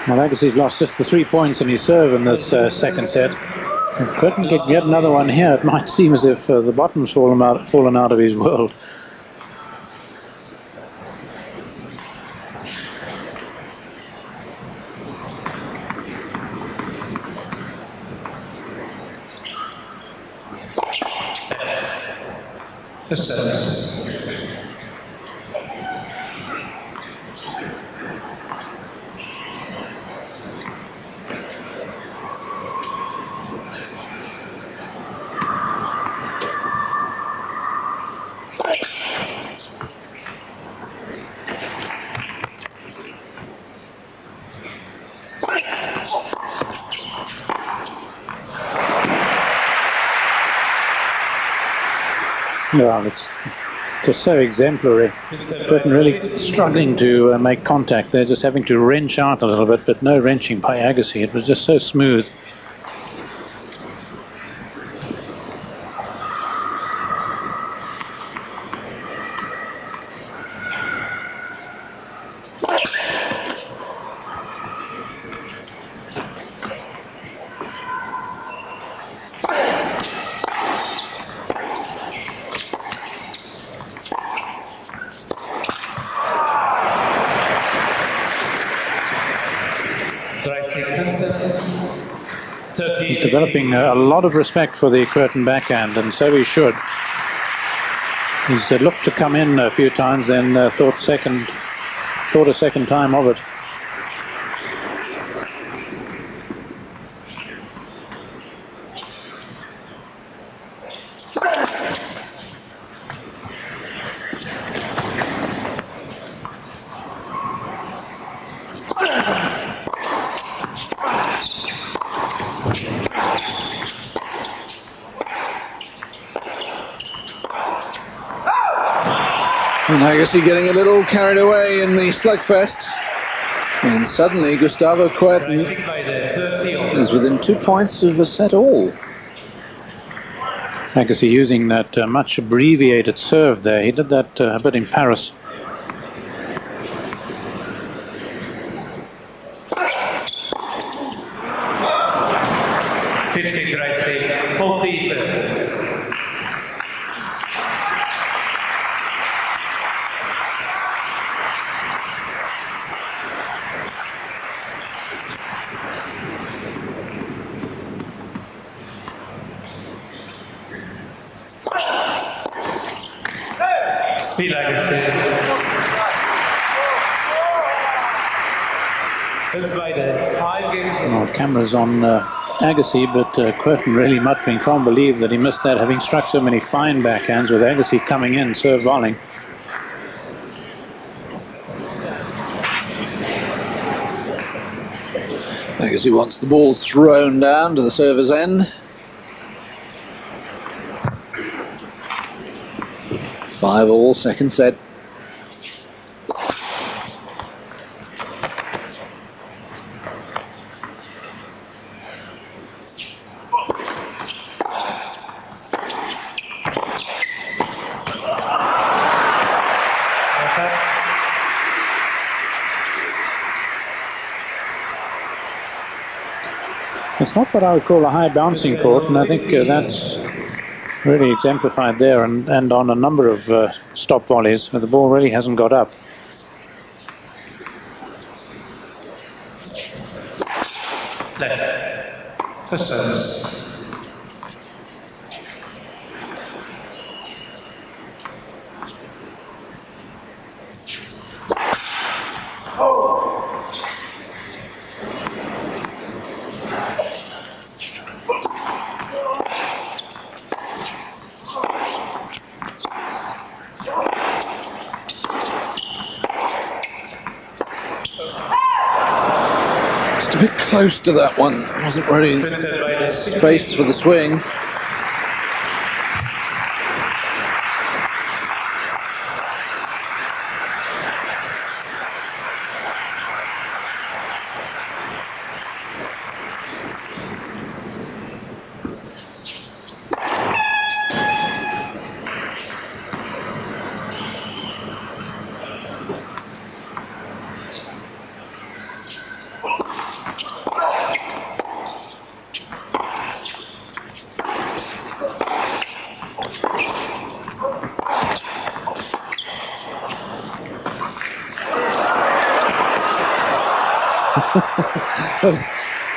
Well, Agassi's lost just the 3 points in his serve in this second set. If Kuerten get yet another one here, it might seem as if the bottom's fallen out of his world. Well, it's just so exemplary. Kuerten really struggling to make contact. They're just having to wrench out a little bit, but no wrenching by Agassi. It was just so smooth. He's developing a lot of respect for the Kuerten backhand, and so he should. He's looked to come in a few times, then thought a second time of it. And Agassi getting a little carried away in the slugfest. And suddenly Gustavo Kuerten is within 2 points of a set all. Agassi using that much abbreviated serve there. He did that a bit in Paris. 50 Gracie, 40 30. Speed Agassi. Well, cameras on Agassi, but Kuerten really muttering, can't believe that he missed that, having struck so many fine backhands with Agassi coming in, serve volleying. Agassi wants the ball thrown down to the server's end. 5-all, second set. It's not what I would call a high bouncing court, and I think that's really exemplified there and on a number of stop volleys where the ball really hasn't got up. Left. For service. Just a bit close to that one. Wasn't really space for the swing.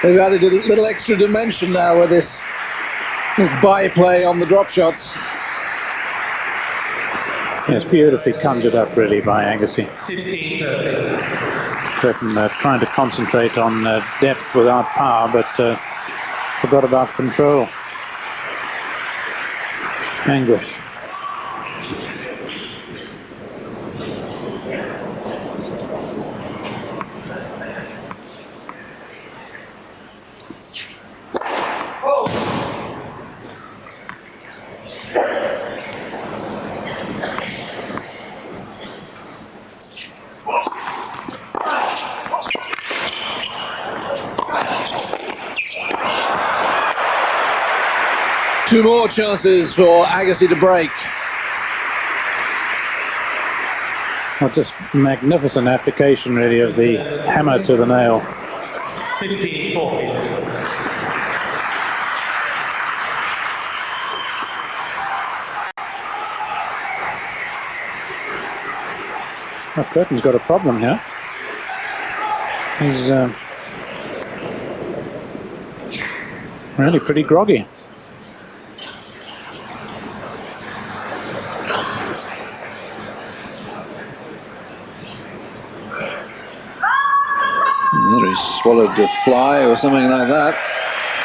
They've added a little extra dimension now with this byplay on the drop shots. Yes, beautifully conjured up really by Agassi. 15-30. Trying to concentrate on depth without power, but forgot about control. Anguish. Two more chances for Agassi to break. Well, just magnificent application really of the hammer to the nail. 15-40. Well, Kuerten's got a problem here. He's really pretty groggy. Whether he's swallowed a fly or something like that.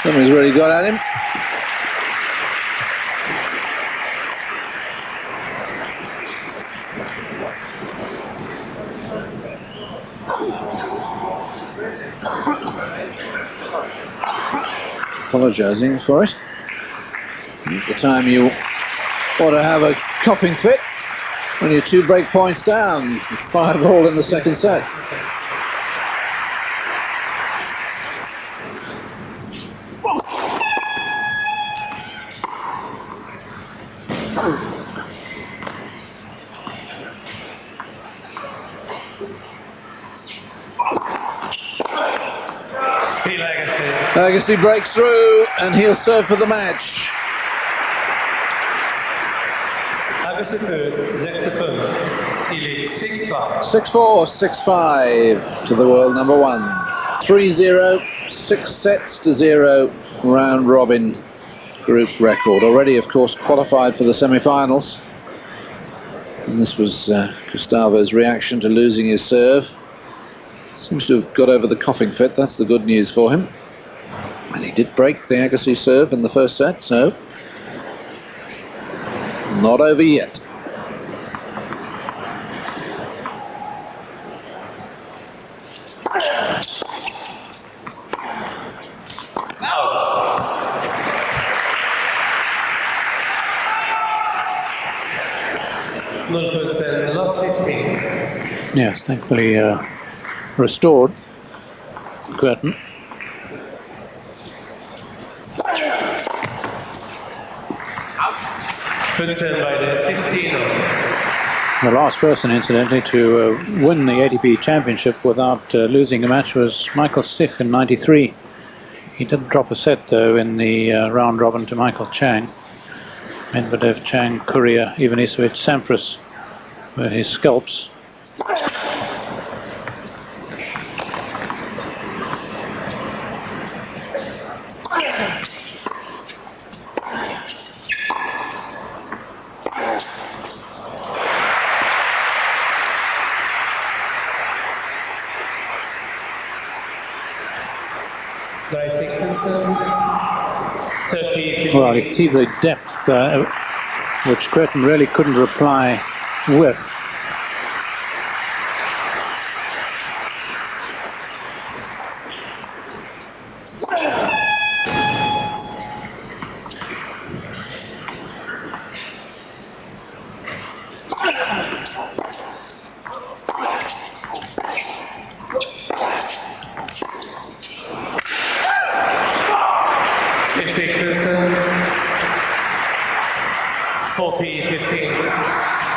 Something's really got at him. Apologising for it. At the time you ought to have a coughing fit when you're 2 break points down, 5-all in the second set. Speed Agassi. Agassi breaks through and he'll serve for the match. Agassi führt 6-5. Die liegt 6-5. 6-4, 6-5 to the world number one. 3-0, 6-0 round robin group record. Already, of course, qualified for the semi-finals. And this was Gustavo's reaction to losing his serve. Seems to have got over the coughing fit. That's the good news for him. And he did break the Agassi serve in the first set, so not over yet. Yes, thankfully restored. Kuerten. The last person, incidentally, to win the ATP Championship without losing a match was Michael Stich in '93. He did drop a set, though, in the round robin to Michael Chang. Medvedev, Chang, Courier, Ivanisevic, Sampras were his scalps. Well, you can see the depth which Kuerten really couldn't reply with.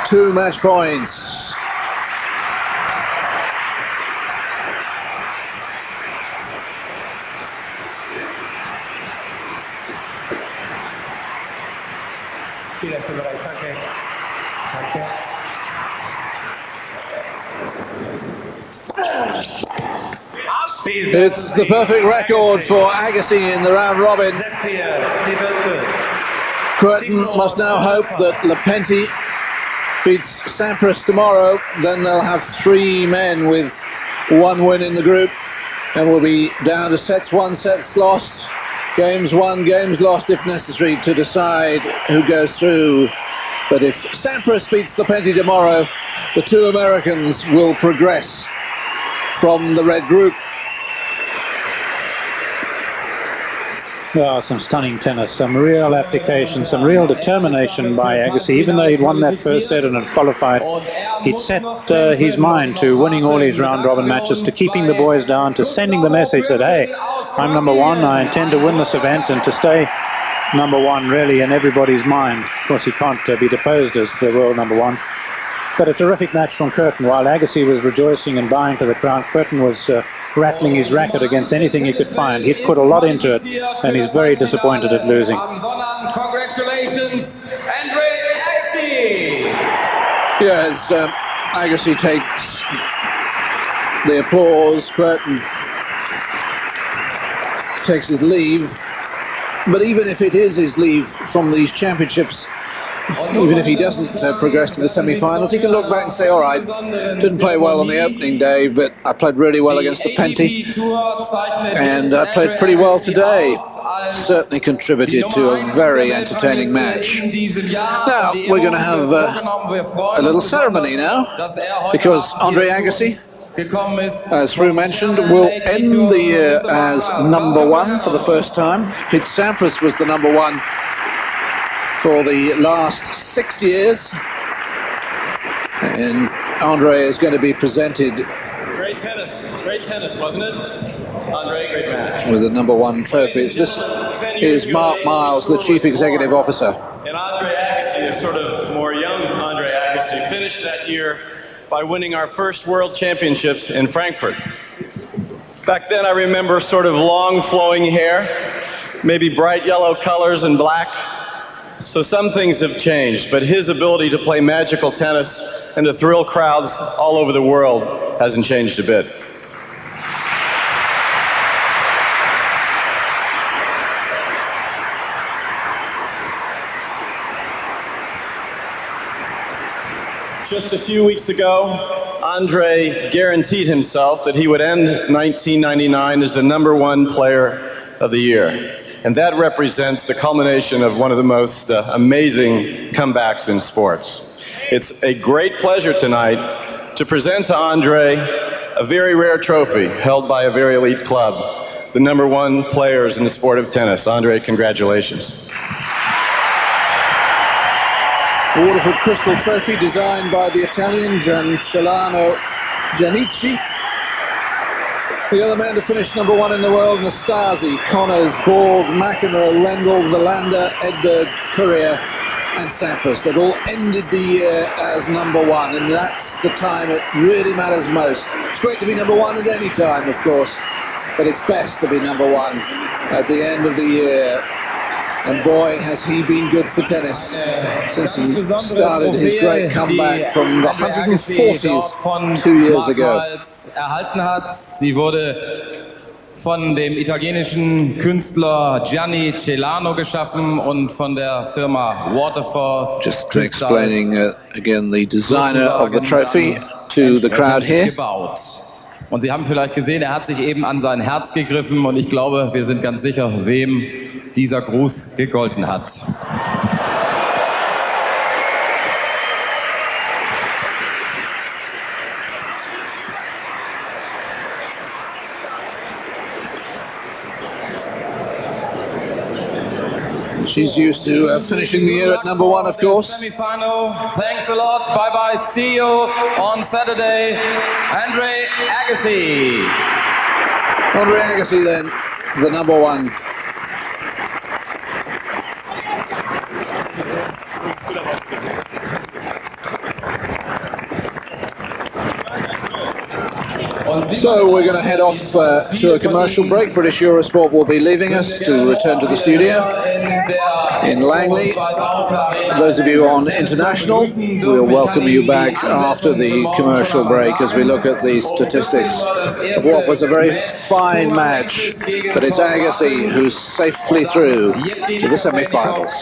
Two match points. It's the perfect record for Agassi in the round robin. Kuerten must now hope that Lepenti beats Sampras tomorrow, then they'll have three men with one win in the group, and we'll be down to sets won, sets lost, games won, games lost if necessary to decide who goes through. But if Sampras beats Lepenti tomorrow, the two Americans will progress from the red group. Well, some stunning tennis, some real application, some real determination by Agassi. Even though he'd won that first set and had qualified, he'd set his mind to winning all his round-robin matches, to keeping the boys down, to sending the message that, hey, I'm number one, I intend to win this event, and to stay number one really in everybody's mind. Of course, he can't be deposed as the world number one. But a terrific match from Kuerten. While Agassi was rejoicing and bowing to the crowd, Kuerten was rattling his racket against anything he could find. He'd put a lot into it, and he's very disappointed at losing. Congratulations, Andre Agassi! Yes, Agassi takes the applause. Kuerten takes his leave. But even if it is his leave from these championships, even if he doesn't progress to the semi-finals, he can look back and say, all right, didn't play well on the opening day, but I played really well against Lepenti, and I played pretty well today. Certainly contributed to a very entertaining match. Now, we're going to have a little ceremony now, because Andre Agassi, as Fru mentioned, will end the year as number one for the first time. Pete Sampras was the number one for the last 6 years, and Andre is going to be presented. Great tennis, wasn't it? Andre, great match. With the number one trophy. This is Mark Miles, the Chief Executive Officer. And Andre Agassi, a sort of more young Andre Agassi, finished that year by winning our first World Championships in Frankfurt. Back then I remember sort of long flowing hair, maybe bright yellow colors and black. So some things have changed, but his ability to play magical tennis and to thrill crowds all over the world hasn't changed a bit. Just a few weeks ago, Andre guaranteed himself that he would end 1999 as the #1 player of the year. And that represents the culmination of one of the most amazing comebacks in sports. It's a great pleasure tonight to present to Andre a very rare trophy held by a very elite club, the #1 players in the sport of tennis. Andre, congratulations. A Waterford Crystal Trophy designed by the Italian Giancelano Giannici. The other man to finish #1 in the world, Nastasi, Connors, Borg, McEnroe, Lendl, Wilander, Edberg, Courier and Sampras. They've all ended the year as #1, and that's the time it really matters most. It's great to be #1 at any time, of course, but it's best to be #1 at the end of the year. And boy, has he been good for tennis since he started his great comeback from the 140s 2 years ago. Erhalten hat. Sie wurde von dem italienischen Künstler Gianni Celano geschaffen und von der Firma Waterford. Just explaining again the designer of the trophy to the crowd here. Gebaut. Und Sie haben vielleicht gesehen, er hat sich eben an sein Herz gegriffen und ich glaube, wir sind ganz sicher, wem dieser Gruß gegolten hat. She's used to finishing the year at #1, of course. Semi-final. Thanks a lot. Bye bye. See you on Saturday. Andre Agassi. Andre Agassi then, the #1. So we're going to head off to a commercial break. British Eurosport will be leaving us to return to the studio in Langley. Those of you on international, we'll welcome you back after the commercial break as we look at the statistics of what was a very fine match. But it's Agassi who's safely through to the semi-finals.